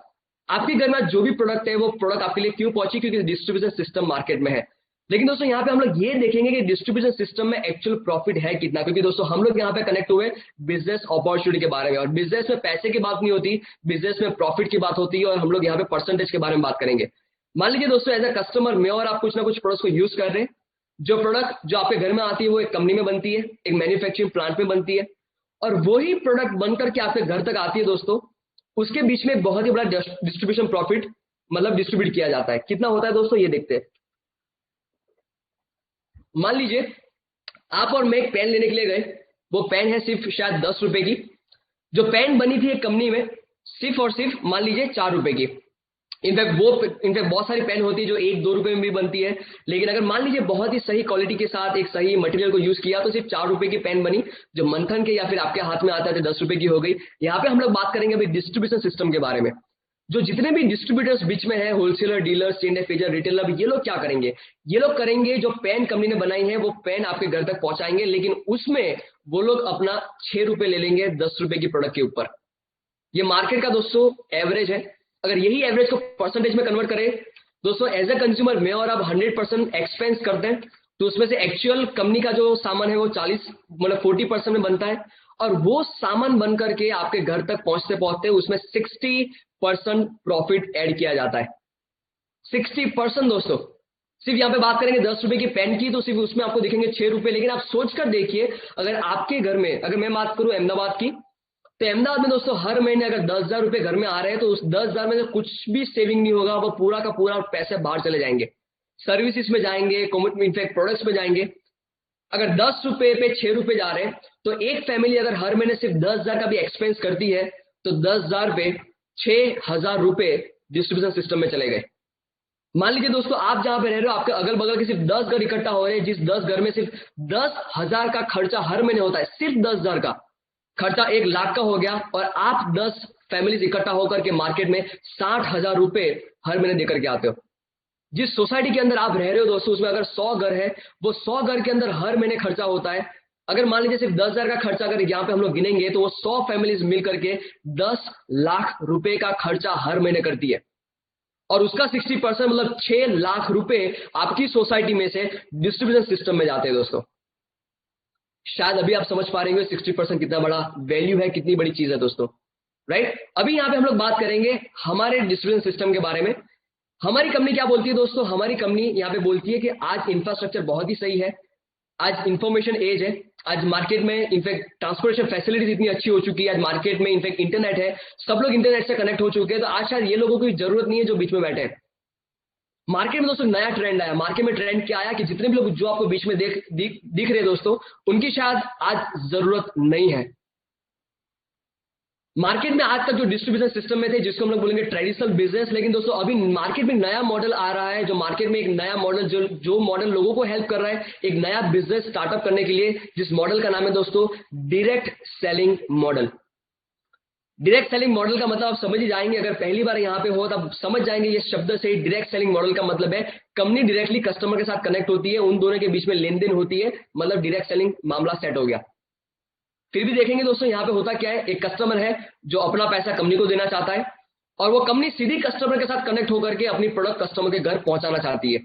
आपके घर में जो भी प्रोडक्ट है, वो प्रोडक्ट आपके लिए क्यों पहुंची, क्योंकि डिस्ट्रीब्यूशन सिस्टम मार्केट में है। लेकिन दोस्तों यहाँ पे हम लोग ये देखेंगे कि डिस्ट्रीब्यूशन सिस्टम में एक्चुअल प्रॉफिट है कितना, क्योंकि दोस्तों हम लोग यहाँ पे कनेक्ट हुए बिजनेस अपॉर्चुनिटी के बारे में। और बिजनेस में पैसे की बात नहीं होती, बिजनेस में प्रॉफिट की बात होती है, और हम लोग यहाँ पे परसेंटेज के बारे में बात करेंगे। मान लीजिए दोस्तों, एज ए कस्टमर मैं और आप कुछ ना कुछ प्रोडक्ट को यूज कर रहे हैं। जो प्रोडक्ट जो आपके घर में आती है वो एक कंपनी में बनती है, एक मैन्युफैक्चरिंग प्लांट में बनती है, और वही प्रोडक्ट बनकर के आपके घर तक आती है दोस्तों। उसके बीच में बहुत ही बड़ा डिस्ट्रीब्यूशन प्रॉफिट मतलब डिस्ट्रीब्यूट किया जाता है। कितना होता है दोस्तों, ये देखते हैं। मान लीजिए आप और मैं एक पेन लेने के लिए गए, वो पेन है सिर्फ शायद 10 रुपए की। जो पेन बनी थी एक कंपनी में सिर्फ और सिर्फ मान लीजिए 4 रुपए की। इनफैक्ट बहुत सारी पेन होती है जो 1-2 रुपए में भी बनती है, लेकिन अगर मान लीजिए बहुत ही सही क्वालिटी के साथ एक सही मटेरियल को यूज किया तो सिर्फ 4 रुपए की पेन बनी, जो मंथन के या फिर आपके हाथ में आता है 10 रुपए की हो गई। यहाँ पे हम लोग बात करेंगे अभी डिस्ट्रीब्यूशन सिस्टम के बारे में। जो जितने भी डिस्ट्रीब्यूटर्स बीच में है, wholesaler, dealer, C&F agent, retailer, ये लोग क्या करेंगे, ये लोग करेंगे जो पेन कंपनी ने बनाई है वो पेन आपके घर तक पहुंचाएंगे, लेकिन उसमें वो लोग अपना 6 रुपए ले लेंगे 10 रुपए की प्रोडक्ट के ऊपर। ये मार्केट का दोस्तों एवरेज है। अगर यही एवरेज को परसेंटेज में कन्वर्ट करें दोस्तों, एज ए कंज्यूमर मैं और आप 100% एक्सपेंस करते हैं, तो उसमें से एक्चुअल कंपनी का जो सामान है वो 40% में बनता है, और वो सामान बन करके आपके घर तक पहुंचते पहुंचते उसमें 60% प्रॉफिट ऐड किया जाता है। 60% दोस्तों। सिर्फ यहाँ पे बात करेंगे 10 रुपए की पेन की, तो सिर्फ उसमें आपको दिखेंगे 6 रुपए। लेकिन आप सोचकर देखिए, अगर आपके घर में, अगर मैं बात करूं अहमदाबाद की, तो अहमदाबाद में दोस्तों हर महीने अगर 10,000 रुपए घर में आ रहे हैं, तो उस 10,000 में से कुछ भी सेविंग नहीं होगा, वो पूरा का पूरा पैसे बाहर चले जाएंगे, सर्विसेज में जाएंगे, इनफैक्ट प्रोडक्ट्स में जाएंगे। अगर 10 रुपए पे 6 रुपए जा रहे हैं, तो एक फैमिली अगर हर महीने सिर्फ 10,000 का भी एक्सपेंस करती है, तो 10,000 पे 6,000 रुपए डिस्ट्रीब्यूशन सिस्टम में चले गए। मान लीजिए दोस्तों, आप जहां पे रह रहे हो, आपके अगल बगल के सिर्फ 10 घर इकट्ठा हो रहे हैं, जिस 10 घर में सिर्फ 10,000 का खर्चा हर महीने होता है, सिर्फ 10,000 का खर्चा 1,00,000 का हो गया, और आप 10 फैमिलीज इकट्ठा होकर के मार्केट में 60,000 रुपए हर महीने देकर के आते हो। जिस सोसाइटी के अंदर आप रह रहे हो दोस्तों, उसमें अगर 100 घर है, वो 100 घर के अंदर हर महीने खर्चा होता है अगर मान लीजिए सिर्फ 10,000 का खर्चा अगर यहाँ पे हम लोग गिनेंगे तो वो 100 फैमिलीज मिल करके 10 लाख रुपए का खर्चा हर महीने करती है, और उसका 60% मतलब 6 लाख रुपए आपकी सोसाइटी में से डिस्ट्रीब्यूशन सिस्टम में जाते हैं दोस्तों। शायद अभी आप समझ पा रहे होंगे 60% कितना बड़ा वैल्यू है, कितनी बड़ी चीज है दोस्तों, राइट। अभी यहाँ पे हम लोग बात करेंगे हमारे डिस्ट्रीब्यूशन सिस्टम के बारे में। हमारी कंपनी क्या बोलती है दोस्तों, हमारी कंपनी यहाँ पे बोलती है कि आज इंफ्रास्ट्रक्चर बहुत ही सही है, आज इंफॉर्मेशन एज है, आज मार्केट में इनफैक्ट ट्रांसपोर्टेशन फैसिलिटीज इतनी अच्छी हो चुकी है, आज मार्केट में इनफैक्ट इंटरनेट है, सब लोग इंटरनेट से कनेक्ट हो चुके हैं, तो आज शायद ये लोगों की जरूरत नहीं है जो बीच में बैठे हैं। मार्केट में दोस्तों नया ट्रेंड आया, मार्केट में ट्रेंड क्या आया कि जितने भी लोग जो आपको बीच में दिख रहे हैं दोस्तों, उनकी शायद आज जरूरत नहीं है। मार्केट में आज तक जो डिस्ट्रीब्यूशन सिस्टम में थे जिसको हम लोग बोलेंगे ट्रेडिशनल बिजनेस, लेकिन दोस्तों अभी मार्केट में नया मॉडल आ रहा है, जो मार्केट में एक नया मॉडल जो मॉडल लोगों को हेल्प कर रहा है एक नया बिजनेस स्टार्टअप करने के लिए, जिस मॉडल का नाम है दोस्तों direct selling model. Direct selling model का मतलब आप समझ ही जाएंगे, अगर पहली बार यहाँ पे हो तो आप समझ जाएंगे ये शब्द से। डायरेक्ट सेलिंग मॉडल का मतलब है कंपनी डायरेक्टली कस्टमर के साथ कनेक्ट होती है, उन दोनों के बीच में लेन देन होती है, मतलब डायरेक्ट सेलिंग मामला सेट हो गया। फिर भी देखेंगे दोस्तों यहाँ पे होता क्या है, एक कस्टमर है जो अपना पैसा कंपनी को देना चाहता है और वो कंपनी सीधी कस्टमर के साथ कनेक्ट होकर के अपनी प्रोडक्ट कस्टमर के घर पहुंचाना चाहती है।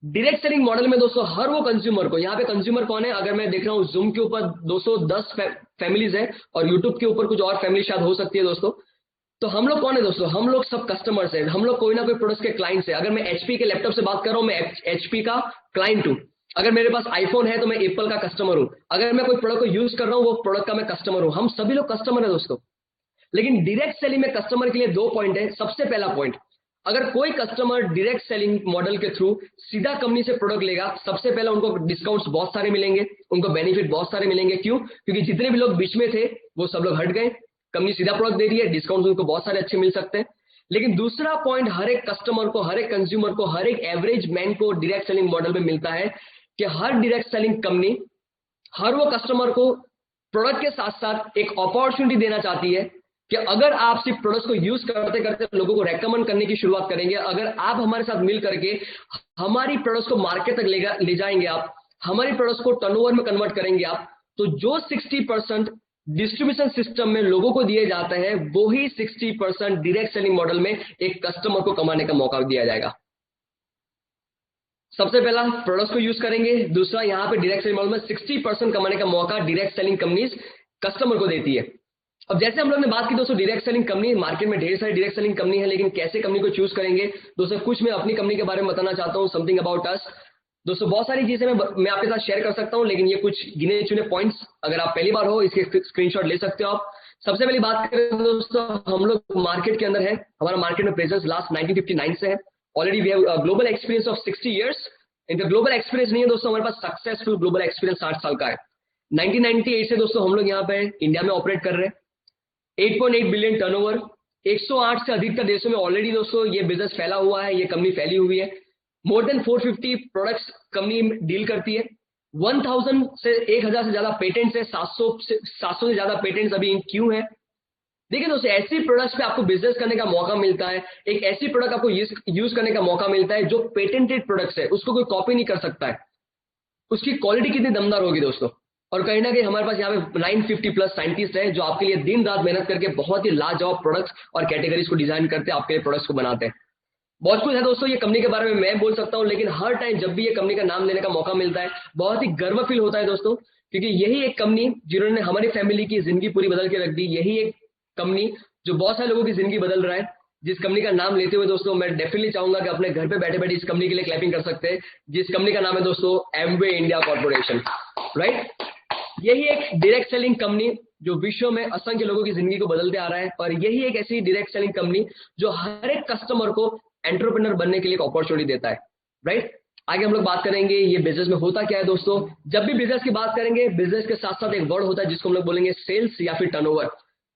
डायरेक्ट सेलिंग मॉडल में दोस्तों हर वो कंज्यूमर को, यहाँ पे कंज्यूमर कौन है, अगर मैं देख रहा हूँ जूम के ऊपर 210 फैमिलीज है और यूट्यूब के ऊपर कुछ और फैमिली शायद हो सकती है दोस्तों, तो हम लोग कौन है दोस्तों, हम लोग सब कस्टमर्स हैं, हम लोग कोई ना कोई प्रोडक्ट के क्लाइंट्स है। अगर मैं एचपी के लैपटॉप से बात कर रहा हूँ, मैं एचपी का क्लाइंट हूँ। अगर मेरे पास आईफोन है तो मैं एप्पल का कस्टमर हूं। अगर मैं कोई प्रोडक्ट को यूज कर रहा हूं वो प्रोडक्ट का मैं कस्टमर हूं। हम सभी लोग कस्टमर है दोस्तों। लेकिन डायरेक्ट सेलिंग में कस्टमर के लिए 2 पॉइंट है। सबसे पहला पॉइंट, अगर कोई कस्टमर डायरेक्ट सेलिंग मॉडल के थ्रू सीधा कंपनी से प्रोडक्ट लेगा, सबसे पहला उनको डिस्काउंट्स बहुत सारे मिलेंगे, उनको बेनिफिट बहुत सारे मिलेंगे। क्यों? क्योंकि जितने भी लोग बीच में थे वो सब लोग हट गए, कंपनी सीधा प्रोडक्ट दे रही है, डिस्काउंट उनको बहुत सारे अच्छे मिल सकते हैं। लेकिन दूसरा पॉइंट हर एक कस्टमर को, हर एक कंज्यूमर को, हर एक एवरेज मैन को डायरेक्ट सेलिंग मॉडल में मिलता है कि हर डायरेक्ट सेलिंग कंपनी हर वो कस्टमर को प्रोडक्ट के साथ साथ एक अपॉर्चुनिटी देना चाहती है कि अगर आप सिर्फ प्रोडक्ट को यूज करते करते लोगों को रेकमेंड करने की शुरुआत करेंगे, अगर आप हमारे साथ मिल करके हमारी प्रोडक्ट को मार्केट तक ले जाएंगे, आप हमारी प्रोडक्ट को टर्नओवर में कन्वर्ट करेंगे आप, तो जो 60% डिस्ट्रीब्यूशन सिस्टम में लोगों को दिए जाते हैं वो ही 60% डायरेक्ट सेलिंग मॉडल में एक कस्टमर को कमाने का मौका दिया जाएगा। सबसे पहला प्रोडक्ट को यूज करेंगे, दूसरा यहाँ पे डायरेक्ट सेलिंग मॉडल में 60% कमाने का मौका डायरेक्ट सेलिंग कंपनीज कस्टमर को देती है। अब जैसे हम लोग ने बात की दोस्तों डायरेक्ट सेलिंग कंपनी, मार्केट में ढेर सारी डायरेक्ट सेलिंग कंपनी है, लेकिन कैसे कंपनी को चूज करेंगे दोस्तों, कुछ मैं अपनी कंपनी के बारे में बताना चाहता हूँ, समथिंग अबाउट अस। दोस्तों बहुत सारी चीजें मैं आपके साथ शेयर कर सकता हूँ, लेकिन ये कुछ गिने चुने पॉइंट्स, अगर आप पहली बार हो इसके स्क्रीनशॉट ले सकते हो आप। सबसे पहली बात करें दोस्तों, हम लोग मार्केट के अंदर है, हमारा मार्केट में प्रेजेंस लास्ट 1959 से है। Already we have global experience of 60 years. इनका ग्लोबल एक्सपीरियंस नहीं है दोस्तों, हमारे पास सक्सेसफुल ग्लोबल एक्सपीरियंस 60 साल का है। 1998 से दोस्तों हम लोग यहाँ पे इंडिया में ऑपरेट कर रहे हैं। 8.8 बिलियन टर्नओवर, 108 से अधिकतर देशों में ऑलरेडी दोस्तों ये बिजनेस फैला हुआ है, ये कंपनी फैली हुई है। More than 450 products company deal करती है। 1000 से 1000 से ज्यादा पेटेंट्स है, 700 से ज्यादा पेटेंट्स अभी इन क्यों है। देखिए दोस्तों, ऐसी प्रोडक्ट्स पे आपको बिजनेस करने का मौका मिलता है, एक ऐसी प्रोडक्ट आपको यूज करने का मौका मिलता है जो पेटेंटेड प्रोडक्ट्स है, उसको कोई कॉपी नहीं कर सकता है। उसकी क्वालिटी कितनी दमदार होगी दोस्तों। और कहीं ना कहीं हमारे पास यहाँ पे 950 प्लस साइंटिस्ट है जो आपके लिए दिन रात मेहनत करके बहुत ही लाजवाब प्रोडक्ट्स और कैटेगरीज को डिजाइन करते हैं, आपके लिए प्रोडक्ट्स को बनाते हैं। बहुत कुछ है दोस्तों, ये कंपनी के बारे में मैं बोल सकता हूँ, लेकिन हर टाइम जब भी ये कंपनी का नाम लेने का मौका मिलता है बहुत ही गर्व फील होता है दोस्तों, क्योंकि यही एक कंपनी जिन्होंने हमारी फैमिली की जिंदगी पूरी बदल के रख दी, यही एक कंपनी जो बहुत सारे लोगों की जिंदगी बदल रहा है। जिस कंपनी का नाम लेते हुए दोस्तों मैं डेफिनेटली चाहूंगा कि अपने घर पे बैठे बैठे इस कंपनी के लिए क्लैपिंग कर सकते हैं, जिस कंपनी का नाम है दोस्तों एमवे इंडिया कॉर्पोरेशन, राइट। यही एक डायरेक्ट सेलिंग कंपनी जो विश्व में असंख्य लोगों की जिंदगी को बदलते आ रहा है, और यही एक ऐसी डायरेक्ट सेलिंग कंपनी जो हर एक कस्टमर को एंटरप्रेन्योर बनने के लिए एक अपॉर्चुनिटी देता है, राइट। आगे हम लोग बात करेंगे ये बिजनेस में होता क्या है दोस्तों। जब भी बिजनेस की बात करेंगे, बिजनेस के साथ साथ एक वर्ड होता है जिसको हम लोग बोलेंगे सेल्स या फिर टर्नओवर।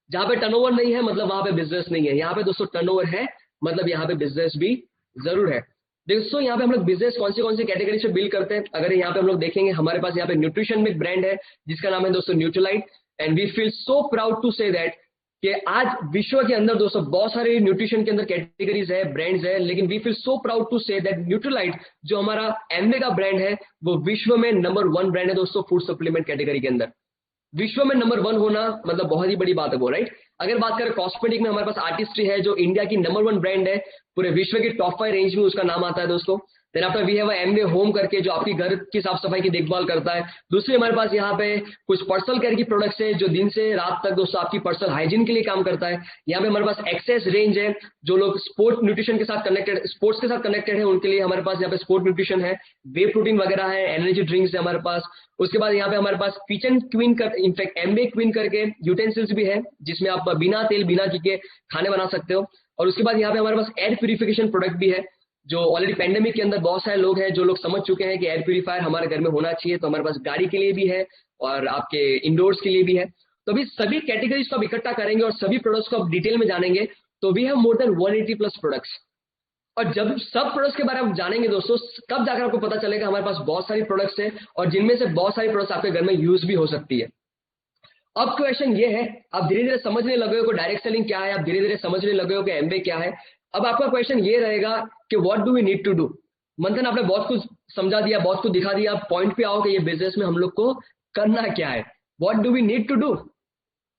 जहां पे टर्नओवर नहीं है मतलब वहां पे बिजनेस नहीं है। यहाँ पे दोस्तों टर्नओवर है मतलब यहाँ पे बिजनेस भी जरूर है। दोस्तों यहाँ पे हम लोग बिजनेस कौन सी कैटेगरी से बिल्ड करते हैं, अगर यहाँ पे हम लोग देखेंगे, हमारे पास यहाँ पे न्यूट्रिशन में एक ब्रांड है जिसका नाम है दोस्तों Nutrilite, and we feel so proud to say that कि आज विश्व के अंदर दोस्तों बहुत सारे न्यूट्रिशन के अंदर कैटेगरीज है, ब्रांड्स है, लेकिन we feel so proud to say that Nutrilite जो हमारा एमवे का ब्रांड है वो विश्व में नंबर 1 ब्रांड है दोस्तों फूड सप्लीमेंट कैटेगरी के अंदर। विश्व में नंबर 1 होना मतलब बहुत ही बड़ी बात है वो, राइट। अगर बात करें कॉस्मेटिक में हमारे पास आर्टिस्ट्री है जो इंडिया की नंबर 1 ब्रांड है, पूरे विश्व की टॉप 5 रेंज में उसका नाम आता है दोस्तों। Then after we have Amway home करके जो आपकी घर की साफ सफाई की देखभाल करता है। दूसरी हमारे पास यहाँ पे कुछ पर्सनल केयर की प्रोडक्ट्स है जो दिन से रात तक दोस्तों आपकी पर्सनल हाइजीन के लिए काम करता है। यहाँ पे हमारे पास एक्सेस रेंज है, जो लोग स्पोर्ट न्यूट्रिशन के साथ कनेक्टेड, स्पोर्ट्स के साथ कनेक्टेड है उनके लिए हमारे पास यहाँ पे स्पोर्ट न्यूट्रिशन है, वे प्रोटीन वगैरह है, एनर्जी ड्रिंक्स है हमारे पास। उसके बाद यहाँ पे हमारे पास किचन क्वीन कर, इनफैक्ट एमवे क्वीन करके यूटेंसिल्स भी है जिसमें आप बिना तेल बिना घी के खाने बना सकते हो। और उसके बाद यहाँ पे हमारे पास एयर प्यूरिफिकेशन प्रोडक्ट भी है, जो ऑलरेडी पेंडेमिक के अंदर बहुत सारे लोग हैं जो लोग समझ चुके हैं कि एयर प्यूरिफायर हमारे घर में होना चाहिए, तो हमारे पास गाड़ी के लिए भी है और आपके इंडोर्स के लिए भी है। तो अभी सभी कैटेगरीज को आप इकट्ठा करेंगे और सभी प्रोडक्ट्स को आप डिटेल में जानेंगे तो we have more than 180 plus products. और जब सब प्रोडक्ट्स के बारे में जानेंगे दोस्तों तब जाकर आपको पता चलेगा हमारे पास बहुत सारी प्रोडक्ट्स हैं और जिनमें से बहुत सारी प्रोडक्ट्स आपके घर में यूज भी हो सकती है। अब क्वेश्चन ये है, आप धीरे धीरे समझने लगे हो कि डायरेक्ट सेलिंग क्या है, आप धीरे धीरे समझने लगे हो कि एमवे क्या है। अब आपका क्वेश्चन ये रहेगा कि what do we need to do. मंथन आपने बहुत कुछ समझा दिया, बहुत कुछ दिखा दिया, आप पॉइंट पे आओ कि ये बिजनेस में हम लोग को करना क्या है। What do we need to do,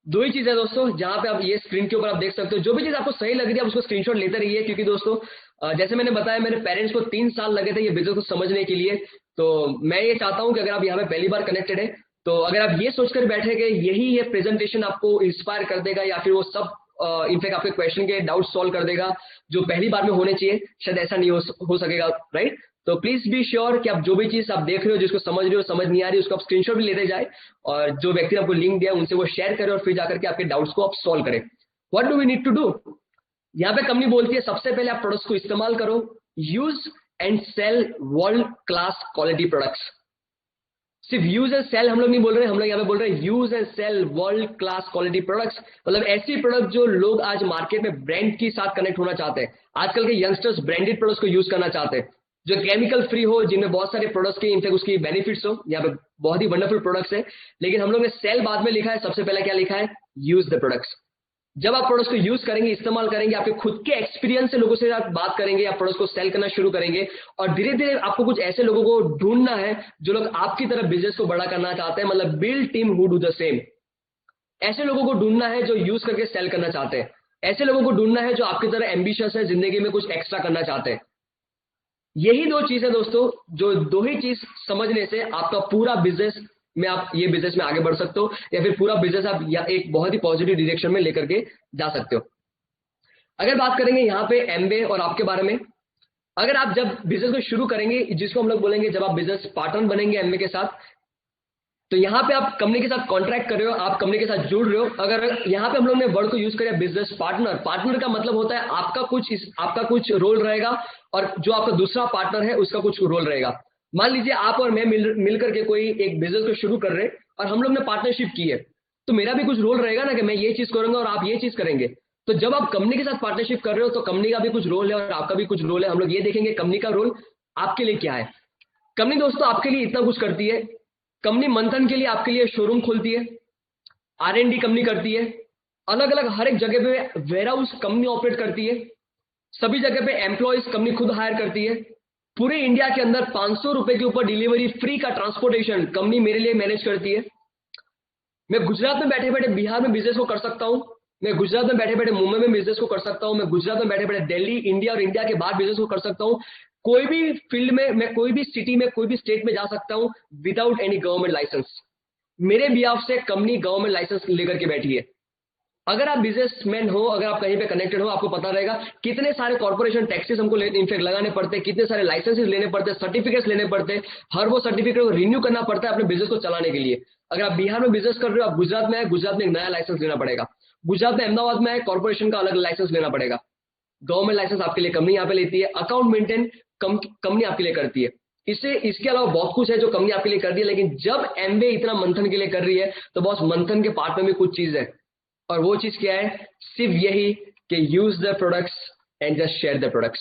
दो ही चीज है दोस्तों, जहां पे आप ये स्क्रीन के ऊपर आप देख सकते हो। जो भी चीज आपको सही लग रही है आप उसको स्क्रीनशॉट लेते रहिए, क्योंकि दोस्तों जैसे मैंने बताया मेरे पेरेंट्स को 3 साल लगे थे ये बिजनेस को समझने के लिए। तो मैं ये चाहता हूं कि अगर आप यहाँ पे पहली बार कनेक्टेड है तो अगर आप ये सोचकर बैठे कि यही ये प्रेजेंटेशन आपको इंस्पायर कर देगा या फिर वो सब इनफैक्ट आपके क्वेश्चन के डाउट सॉल्व कर देगा जो पहली बार में होने चाहिए, शायद ऐसा नहीं हो सकेगा, राइट। तो प्लीज बी श्योर कि आप जो भी चीज आप देख रहे हो, जिसको समझ रहे हो, समझ नहीं आ रही, उसको आप स्क्रीनशॉट भी लेते जाए और जो व्यक्ति ने आपको लिंक दिया उनसे वो शेयर करें और फिर जाकर के आपके डाउट्स को आप सॉल्व करें। What do we need to do, यहाँ पे कंपनी बोलती है सबसे पहले आप प्रोडक्ट्स को इस्तेमाल करो, use and sell world class quality products. सिर्फ यूज एंड सेल हम लोग नहीं बोल रहे, हम लोग यहाँ पे बोल रहे हैं use and sell world class quality products. मतलब ऐसी प्रोडक्ट जो लोग आज मार्केट में ब्रांड के साथ कनेक्ट होना चाहते हैं। आजकल के यंगस्टर्स ब्रांडेड प्रोडक्ट्स को यूज करना चाहते हैं जो केमिकल फ्री हो, जिनमें बहुत सारे प्रोडक्ट्स के इनफैक्ट उसकी बेनिफिट्स हो। यहाँ पे बहुत ही वंडरफुल प्रोडक्ट्स है, लेकिन हम लोग ने सेल बाद में लिखा है, सबसे पहले क्या लिखा है, यूज द प्रोडक्ट्स। जब आप प्रोडक्ट्स को यूज करेंगे, इस्तेमाल करेंगे, आपके खुद के एक्सपीरियंस से लोगों से साथ बात करेंगे, आप प्रोडक्ट्स को सेल करना शुरू करेंगे और धीरे धीरे आपको कुछ ऐसे लोगों को ढूंढना है जो लोग आपकी तरफ बिजनेस को बड़ा करना चाहते हैं, मतलब build team who do the same. ऐसे लोगों को ढूंढना है जो यूज करके सेल करना चाहते हैं, ऐसे लोगों को ढूंढना है जो आपकी तरह एम्बिशियस है, जिंदगी में कुछ एक्स्ट्रा करना चाहते हैं। यही दो चीज है दोस्तों, जो दो ही चीज समझने से आपका पूरा बिजनेस में आप ये बिजनेस में आगे बढ़ सकते हो या फिर पूरा बिजनेस आप या एक बहुत ही पॉजिटिव डायरेक्शन में लेकर के जा सकते हो। अगर बात करेंगे यहाँ पे एमवे और आपके बारे में, अगर आप जब बिजनेस को शुरू करेंगे, जिसको हम लोग बोलेंगे जब आप बिजनेस पार्टनर बनेंगे एमवे के साथ, तो यहाँ पे आप कंपनी के साथ कॉन्ट्रैक्ट कर रहे हो, आप कंपनी के साथ जुड़ रहे हो। अगर यहाँ पे हम लोग ने वर्ड को यूज करें बिजनेस पार्टनर, पार्टनर का मतलब होता है आपका कुछ रोल रहेगा और जो आपका दूसरा पार्टनर है उसका कुछ रोल रहेगा। मान लीजिए आप और मैं मिल करके कोई एक बिजनेस को शुरू कर रहे हैं और हम लोग ने पार्टनरशिप की है, तो मेरा भी कुछ रोल रहेगा ना कि मैं ये चीज करूंगा और आप ये चीज करेंगे। तो जब आप कंपनी के साथ पार्टनरशिप कर रहे हो तो कंपनी का भी कुछ रोल है और आपका भी कुछ रोल है। हम लोग ये देखेंगे कंपनी का रोल आपके लिए क्या है। कंपनी दोस्तों आपके लिए इतना कुछ करती है, कंपनी मंथन के लिए आपके लिए शोरूम खोलती है, R&D कंपनी करती है, अलग अलग हर एक जगह पे वेयर हाउस कंपनी ऑपरेट करती है, सभी जगह पे एम्प्लॉयज कंपनी खुद हायर करती है, पूरे इंडिया के अंदर 500 रुपए के ऊपर डिलीवरी फ्री का ट्रांसपोर्टेशन कंपनी मेरे लिए मैनेज करती है। मैं गुजरात में बैठे बैठे बिहार में बिजनेस को कर सकता हूं, मैं गुजरात में बैठे बैठे मुंबई में बिजनेस को कर सकता हूं, मैं गुजरात में बैठे बैठे दिल्ली, इंडिया और इंडिया के बाहर बिजनेस को कर सकता हूं। कोई भी फील्ड में, मैं कोई भी सिटी में, कोई भी स्टेट में जा सकता हूं विदाउट एनी गवर्नमेंट लाइसेंस। मेरे बिहाफ से कंपनी गवर्नमेंट लाइसेंस लेकर के बैठी है। अगर आप बिजनेसमैन हो, अगर आप कहीं पे कनेक्टेड हो, आपको पता रहेगा कितने सारे कॉर्पोरेशन टैक्सेस हमको इनफेक्ट लगाने पड़ते हैं, कितने सारे लाइसेंसेस लेने पड़ते हैं, सर्टिफिकेट्स लेने पड़ते हैं, हर वो सर्टिफिकेट को रिन्यू करना पड़ता है अपने बिजनेस को चलाने के लिए। अगर आप बिहार में बिजनेस कर रहे हो, आप गुजरात में है, गुजरात में एक नया लाइसेंस लेना पड़ेगा, गुजरात में अहमदाबाद में है, कॉर्पोरेशन का अलग लाइसेंस लेना पड़ेगा। गवर्नमेंट लाइसेंस आपके लिए कंपनी यहाँ पे लेती है, अकाउंट मेंटेन कंपनी आपके लिए करती है। इसके अलावा बहुत कुछ है जो कंपनी आपके लिए कर रही है, लेकिन जब एमवे इतना मंथन के लिए कर रही है तो बॉस मंथन के पार्ट में भी कुछ चीज है, और वो चीज क्या है, सिर्फ यही कि use the products and just share the products.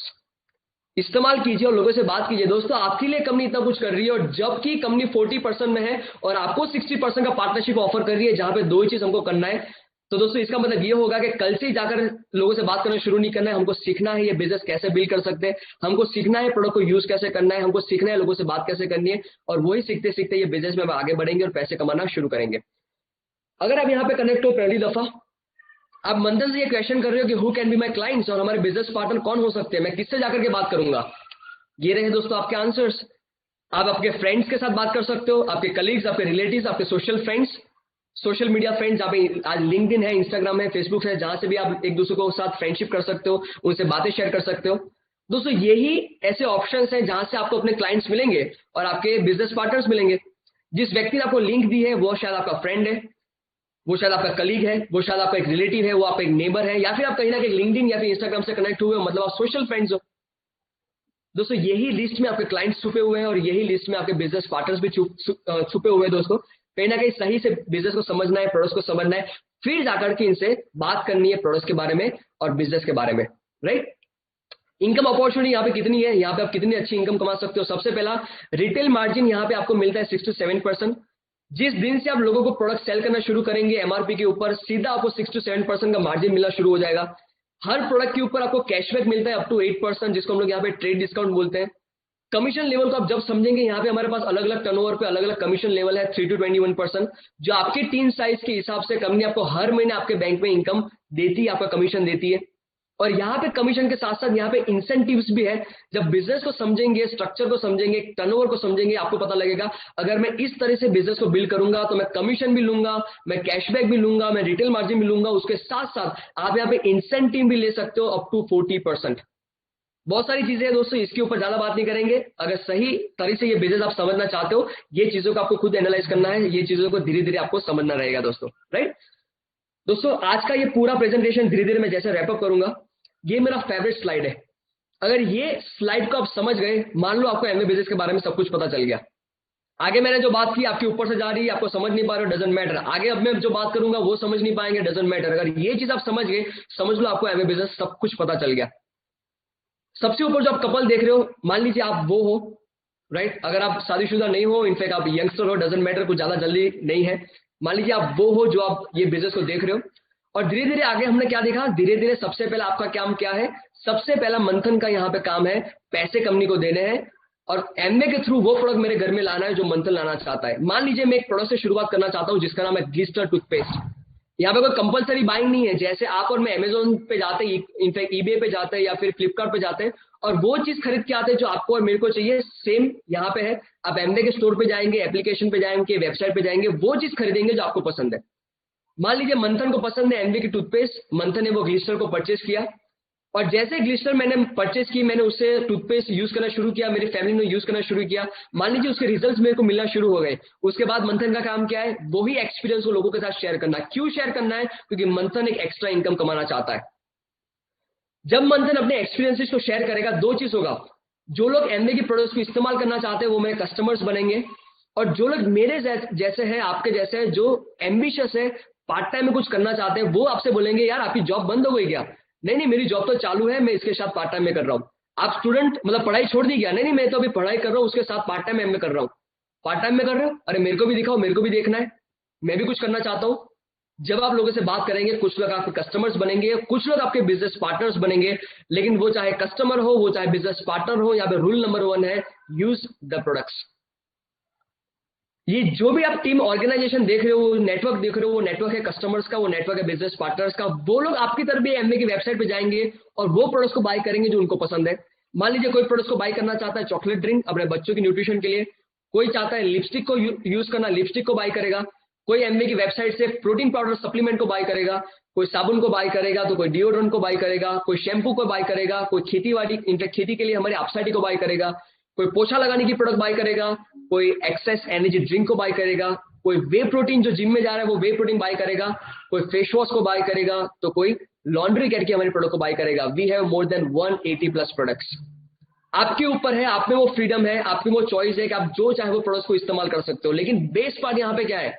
इस्तेमाल कीजिए और लोगों से बात कीजिए। दोस्तों आपके लिए कंपनी इतना कुछ कर रही है और जबकि कंपनी 40% में है और आपको 60% का पार्टनरशिप ऑफर कर रही है, जहां पे दो ही चीज हमको करना है, तो दोस्तों इसका मतलब ये होगा कि कल से ही जाकर लोगों से बात करना शुरू नहीं करना है, हमको सीखना है ये बिजनेस कैसे बिल्ड कर सकते हैं, हमको सीखना है प्रोडक्ट को यूज कैसे करना है, हमको सीखना है लोगों से बात कैसे करनी है, और वही सीखते सीखते ये बिजनेस में हम आगे बढ़ेंगे और पैसे कमाना शुरू करेंगे। अगर आप यहाँ पे कनेक्ट हो पहली दफा, आप मंथन से ये क्वेश्चन कर रहे हो कि who can be my clients, और हमारे बिजनेस पार्टनर कौन हो सकते हैं, मैं किससे जाकर के बात करूंगा, ये रहे दोस्तों आपके आंसर्स। आप आपके फ्रेंड्स के साथ बात कर सकते हो, आपके कलीग्स, आपके रिलेटिव्स, आपके social friends, social media friends, जहाँ पे आज लिंक्डइन है, इंस्टाग्राम है, फेसबुक है, जहां से भी आप एक दूसरे को साथ फ्रेंडशिप कर सकते हो, उनसे बातें शेयर कर सकते हो। दोस्तों यही ऐसे ऑप्शंस हैं जहां से आपको अपने क्लाइंट्स मिलेंगे और आपके बिजनेस पार्टनर्स मिलेंगे। जिस व्यक्ति ने आपको लिंक दी है वो शायद आपका फ्रेंड है, वो शायद आपका कलीग है, वो शायद आपका एक रिलेटिव है, वो आपका एक नेबर है, या फिर आप कहीं ना कहीं लिंक्डइन या फिर इंस्टाग्राम से कनेक्ट हुए हो, मतलब आप सोशल फ्रेंड्स हो। दोस्तों यही लिस्ट में आपके क्लाइंट्स छुपे हुए हैं और यही लिस्ट में आपके बिजनेस पार्टनर्स भी छुपे हुए हैं। दोस्तों कहीं ना कहीं सही से बिजनेस को समझना है, प्रोडक्ट्स को समझना है, फिर जाकर के इनसे बात करनी है प्रोडक्ट्स के बारे में और बिजनेस के बारे में, राइट। इनकम अपॉर्चुनिटी यहाँ पे कितनी है, यहाँ पे आप कितनी अच्छी इनकम कमा सकते हो। सबसे पहला रिटेल मार्जिन यहाँ पे आपको मिलता है 6 to 7%। जिस दिन से आप लोगों को प्रोडक्ट सेल करना शुरू करेंगे एमआरपी के ऊपर, सीधा आपको 6 to 7% का मार्जिन मिलना शुरू हो जाएगा। हर प्रोडक्ट के ऊपर आपको कैशबैक मिलता है अप टू 8%, जिसको हम लोग यहाँ पे ट्रेड डिस्काउंट बोलते हैं। कमीशन लेवल को आप जब समझेंगे, यहाँ पे हमारे पास अलग अलग टर्नओवर पे अलग अलग कमीशन लेवल है, 3 to 21%, जो आपके टीम साइज के हिसाब से कंपनी आपको हर महीने आपके बैंक में इनकम देती है, आपका कमीशन देती है। और यहाँ पे कमीशन के साथ साथ यहाँ पे इंसेंटिव्स भी है। जब बिजनेस को समझेंगे, स्ट्रक्चर को समझेंगे, टर्नओवर को समझेंगे, आपको पता लगेगा अगर मैं इस तरह से बिजनेस को बिल्ड करूंगा तो मैं कमीशन भी लूंगा, मैं कैशबैक भी लूंगा, मैं रिटेल मार्जिन भी लूंगा, उसके साथ साथ आप यहाँ पे इंसेंटिव भी ले सकते हो अप टू 40%। बहुत सारी चीजें हैं दोस्तों, इसके ऊपर ज्यादा बात नहीं करेंगे। अगर सही तरह से ये बिजनेस आप समझना चाहते हो, ये चीजों को आपको खुद एनालाइज करना है, ये चीजों को धीरे धीरे आपको समझना रहेगा दोस्तों, राइट। दोस्तों आज का ये पूरा प्रेजेंटेशन धीरे धीरे मैं जैसे रैपअप करूंगा, ये मेरा फेवरेट स्लाइड है। अगर ये स्लाइड को आप समझ गए, मान लो आपको एमबीए बिजनेस के बारे में सब कुछ पता चल गया। आगे मैंने जो बात की आपके ऊपर से जा रही है, आपको समझ नहीं पा रहे हो, डजंट मैटर। आगे अब मैं जो बात करूंगा वो समझ नहीं पाएंगे, डजंट मैटर। अगर ये चीज आप समझ गए, समझ लो आपको एमबीए बिजनेस सब कुछ पता चल गया। सबसे ऊपर जो आप कपल देख रहे हो, मान लीजिए आप वो हो, राइट। अगर आप शादीशुदा नहीं हो, इनफैक्ट आप यंगस्टर हो, डजंट मैटर, कुछ ज्यादा जल्दी नहीं है, मान लीजिए आप वो हो जो आप ये बिजनेस को देख रहे हो। और धीरे धीरे आगे हमने क्या देखा, धीरे धीरे सबसे पहला आपका काम क्या है, सबसे पहला मंथन का यहाँ पे काम है पैसे कंपनी को देने हैं और एमबीए के थ्रू वो प्रोडक्ट मेरे घर में लाना है जो मंथन लाना चाहता है। मान लीजिए मैं एक प्रोडक्ट से शुरुआत करना चाहता हूँ जिसका नाम है ग्लिस्टर टूथपेस्ट। यहाँ पे कोई कंपलसरी बाइंग नहीं है, जैसे आप और मैं अमेजोन पे जाते हैं, इनफैक्ट ईबे पे जाते हैं या फिर फ्लिपकार्ट पे जाते हैं और वो चीज खरीद के आते हैं जो आपको और मेरे को चाहिए, सेम यहाँ पे है। आप एमबीए के स्टोर पे जाएंगे, एप्लीकेशन पे जाएंगे, वेबसाइट पे जाएंगे, वो चीज खरीदेंगे जो आपको पसंद है। मान लीजिए मंथन को पसंद है एमबीए की टूथपेस्ट, मंथन ने वो ग्लिस्टर को परचेस किया और जैसे ग्लिस्टर मैंने परचेस की, मैंने उससे टूथपेस्ट यूज करना शुरू किया, मेरी फैमिली ने यूज करना शुरू किया, मान लीजिए उसके रिजल्ट्स मेरे को मिलना शुरू हो गए। उसके बाद मंथन का काम क्या है, वही एक्सपीरियंस को लोगों के साथ शेयर करना। क्यों शेयर करना है, क्योंकि मंथन एक एक्स्ट्रा इनकम कमाना चाहता है। जब मंथन अपने एक्सपीरियंसेस को शेयर करेगा, दो चीज होगा, जो लोग एमबीए की प्रोडक्ट्स को इस्तेमाल करना चाहते हैं वो मेरे कस्टमर्स बनेंगे, और जो लोग मेरे जैसे हैं, आपके जैसे हैं, जो एम्बिशियस है, पार्ट टाइम में कुछ करना चाहते हैं, वो आपसे बोलेंगे यार आपकी जॉब बंद हो गई क्या? नहीं नहीं, मेरी जॉब तो चालू है, मैं इसके साथ पार्ट टाइम में कर रहा हूँ। आप स्टूडेंट मतलब पढ़ाई छोड़ दी क्या? नहीं नहीं, मैं तो अभी पढ़ाई कर रहा हूँ, उसके साथ पार्ट टाइम में कर रहा हूँ। पार्ट टाइम में कर रहे हो, अरे मेरे को भी दिखाओ, मेरे को भी देखना है, मैं भी कुछ करना चाहता हूँ। जब आप लोगों से बात करेंगे, कुछ लोग आपके कस्टमर्स बनेंगे, कुछ लोग आपके बिजनेस पार्टनर्स बनेंगे, लेकिन वो चाहे कस्टमर हो, वो चाहे बिजनेस पार्टनर हो, यहाँ पे रूल नंबर 1 है, यूज द प्रोडक्ट्स। ये जो भी आप टीम ऑर्गेनाइजेशन देख रहे हो, नेटवर्क देख रहे हो, वो नेटवर्क है कस्टमर्स का, वो नेटवर्क है बिजनेस पार्टनर्स का। वो लोग आपकी तरफ भी एमबीए की वेबसाइट पे जाएंगे और वो प्रोडक्ट्स को बाय करेंगे जो उनको पसंद है। मान लीजिए कोई प्रोडक्ट्स को बाय करना चाहता है चॉकलेट ड्रिंक अपने बच्चों की न्यूट्रिशन के लिए, कोई चाहता है लिपस्टिक को यूज करना, लिपस्टिक को बाय करेगा, कोई एमबीए की वेबसाइट से प्रोटीन पाउडर सप्लीमेंट को बाय करेगा, कोई साबुन को बाय करेगा, तो कोई डिओड्रेंट को बाय करेगा, कोई शैम्पू को बाय करेगा, कोई खेती के लिए हमारे अपसाइटी को बाय करेगा, कोई पोछा लगाने की प्रोडक्ट बाय करेगा, कोई एक्सेस एनर्जी ड्रिंक को बाय करेगा, कोई वे प्रोटीन जो जिम में जा रहा है वो वे प्रोटीन बाय करेगा, कोई फेस वॉश को बाय करेगा, तो कोई लॉन्ड्री केयर की हमारी प्रोडक्ट को बाय करेगा। We have more than 180+ products. आपके ऊपर है, आप में वो फ्रीडम है, आपकी वो चॉइस है कि आप जो चाहे वो प्रोडक्ट्स को इस्तेमाल कर सकते हो। लेकिन बेस पार्ट यहाँ पे क्या है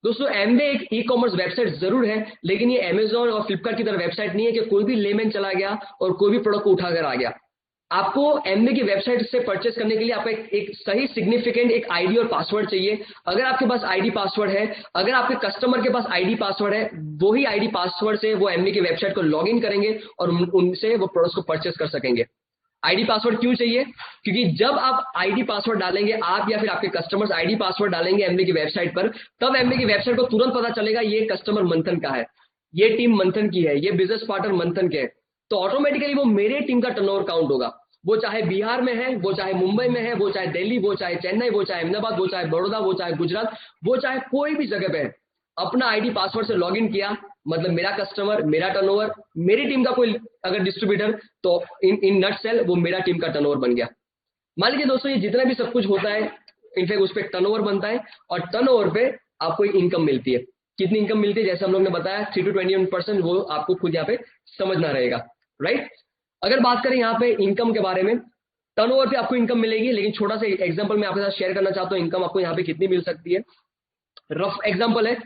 दोस्तों, एमबीए एक ई कॉमर्स वेबसाइट जरूर है, लेकिन ये अमेजोन और फ्लिपकार्ट की तरह वेबसाइट नहीं है कि कोई भी लेमैन चला गया और कोई भी प्रोडक्ट को उठाकर आ गया। आपको एमवे की वेबसाइट से परचेस करने के लिए आपका एक सही सिग्निफिकेंट एक आईडी और पासवर्ड चाहिए। अगर आपके पास आईडी पासवर्ड है, अगर आपके कस्टमर के पास आईडी पासवर्ड है, वही आईडी पासवर्ड से वो एमवे की वेबसाइट को लॉग इन करेंगे और उनसे वो प्रोडक्ट को परचेस कर सकेंगे। आईडी पासवर्ड क्यों चाहिए? क्योंकि जब आप आईडी पासवर्ड डालेंगे, आप या फिर आपके कस्टमर्स आईडी पासवर्ड डालेंगे एमवे की वेबसाइट पर, तब एमवे की वेबसाइट को तुरंत पता चलेगा ये कस्टमर मंथन का है, ये टीम मंथन की है, ये बिजनेस पार्टनर मंथन के है। तो ऑटोमेटिकली वो मेरे टीम का टर्नओवर काउंट होगा। वो चाहे बिहार में है, वो चाहे मुंबई में है, वो चाहे दिल्ली, वो चाहे चेन्नई, वो चाहे अहमदाबाद, वो चाहे बड़ौदा, वो चाहे गुजरात, वो चाहे कोई भी जगह पे है, अपना आईडी पासवर्ड से लॉगिन किया, मतलब मेरा कस्टमर, मेरा टर्नओवर, मेरी टीम का कोई अगर डिस्ट्रीब्यूटर, तो इन नटसेल वो मेरा टीम का टर्नओवर बन गया। मान लीजिए दोस्तों ये जितना भी सब कुछ होता है, इनफैक्ट उस पर टर्नओवर बनता है और टर्नओवर पे आपको इनकम मिलती है। कितनी इनकम मिलती है, जैसे हम लोग ने बताया 3 to 21%, वो आपको खुद यहाँ पे समझना रहेगा, राइट। अगर बात करें यहाँ पे इनकम के बारे में, टर्नओवर पे आपको इनकम मिलेगी, लेकिन छोटा सा एग्जांपल मैं आपके साथ शेयर करना चाहता हूँ, इनकम आपको यहाँ पे कितनी मिल सकती है। रफ एग्जांपल है,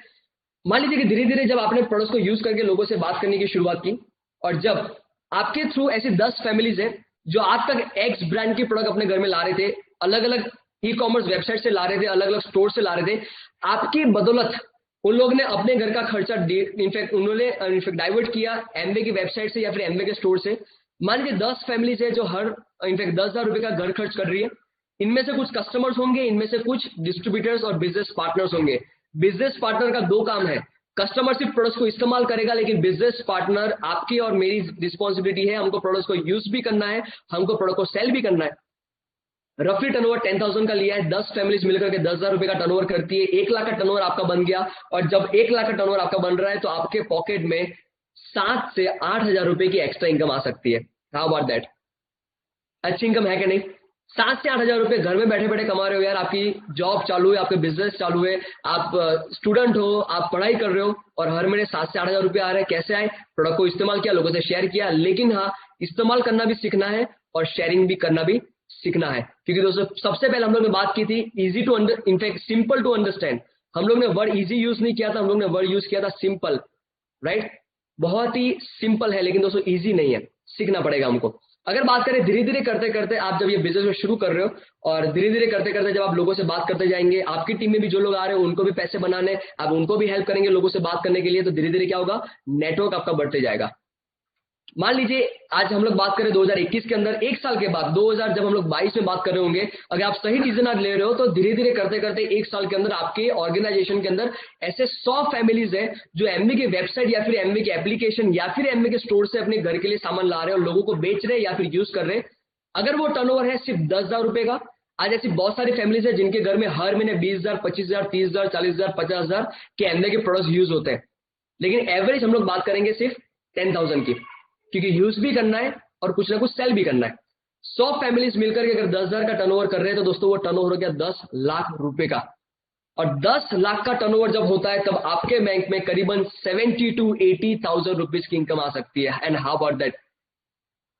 मान लीजिए कि धीरे धीरे जब आपने प्रोडक्ट को यूज करके लोगों से बात करने की शुरुआत की, और जब आपके थ्रू ऐसी 10 फैमिलीज है जो आज तक एक्स ब्रांड की प्रोडक्ट अपने घर में ला रहे थे, अलग अलग ई कॉमर्स वेबसाइट से ला रहे थे, अलग अलग स्टोर से ला रहे थे, आपकी बदौलत उन लोग ने अपने घर का खर्चा इनफैक्ट उन्होंने डाइवर्ट किया एमवे की वेबसाइट से या फिर एमवे के स्टोर से। मान लीजिए 10 फैमिलीज है जो हर इनफैक्ट 10,000 रुपए का घर खर्च कर रही है। इनमें से कुछ कस्टमर्स होंगे, इनमें से कुछ डिस्ट्रीब्यूटर्स और बिजनेस पार्टनर्स होंगे। बिजनेस पार्टनर का 2 काम है, कस्टमर सिर्फ प्रोडक्ट को इस्तेमाल करेगा, लेकिन बिजनेस पार्टनर आपकी और मेरी रिस्पॉन्सिबिलिटी है, हमको प्रोडक्ट को यूज भी करना है, हमको प्रोडक्ट को सेल भी करना है। रफली टर्नओवर 10,000 का लिया है, 10 फैमिलीज मिलकर के 10,000 रुपए का टर्नओवर करती है, 1 लाख का टर्नओवर आपका बन गया। और जब 1 लाख का टर्नओवर आपका बन रहा है तो आपके पॉकेट में 7 से 8,000 रुपए की एक्स्ट्रा इनकम आ सकती है। How about that? अच्छी इनकम है कि नहीं? 7 से 8,000 रुपए घर में बैठे बैठे कमा रहे हो यार, आपकी जॉब चालू है, आपके बिजनेस चालू है, आप स्टूडेंट हो, आप पढ़ाई कर रहे हो, और हर महीने 7 से 8,000 रुपए आ रहे हैं। कैसे आए? प्रोडक्ट को इस्तेमाल किया, लोगों से शेयर किया। लेकिन हाँ, इस्तेमाल करना भी सीखना है और शेयरिंग भी करना भी सीखना है, क्योंकि दोस्तों सबसे पहले हम लोग ने बात की थी easy to in fact simple to understand. हम लोग ने वर्ड इजी यूज नहीं किया था, हम लोग ने वर्ड यूज किया था सिंपल, राइट। बहुत ही सिंपल है, लेकिन दोस्तों इजी नहीं है, सीखना पड़ेगा हमको। अगर बात करें धीरे धीरे करते करते, आप जब ये बिजनेस में शुरू कर रहे हो और धीरे धीरे करते करते जब आप लोगों से बात करते जाएंगे, आपकी टीम में भी जो लोग आ रहे हैं उनको भी पैसे बनाने, आप उनको भी हेल्प करेंगे लोगों से बात करने के लिए, तो धीरे धीरे क्या होगा, नेटवर्क आपका बढ़ते जाएगा। मान लीजिए आज हम लोग बात करें 2021 के अंदर, 1 साल के बाद 2000 जब हम लोग 22 में बात कर रहे होंगे, अगर आप सही डिसीजन आज ले रहे हो तो धीरे धीरे करते करते 1 साल के अंदर आपके ऑर्गेनाइजेशन के अंदर ऐसे 100 फैमिलीज है जो एमवे की वेबसाइट या फिर एमवे की एप्लीकेशन या फिर एमवे के स्टोर से अपने घर के लिए सामान ला रहे हैं और लोगों को बेच रहे हैं या फिर यूज कर रहे हैं। अगर वो टर्नओवर है सिर्फ 10,000 रुपए का, आज ऐसी बहुत सारी फैमिलीज है जिनके घर में हर महीने 20,000, 25,000, 30,000, 40,000, 50,000 के एमवे के प्रोडक्ट्स यूज होते हैं। लेकिन एवरेज हम लोग बात करेंगे सिर्फ 10,000 की, क्योंकि यूज भी करना है और कुछ ना कुछ सेल भी करना है। 100 फैमिलीज मिलकर के अगर 10,000 का टर्नओवर कर रहे हैं तो दोस्तों वो टर्नओवर हो गया 10 लाख रुपए का। और 10 लाख का टर्नओवर जब होता है तब आपके बैंक में करीबन 70 to 80,000 रुपीज की इनकम आ सकती है। And how about that?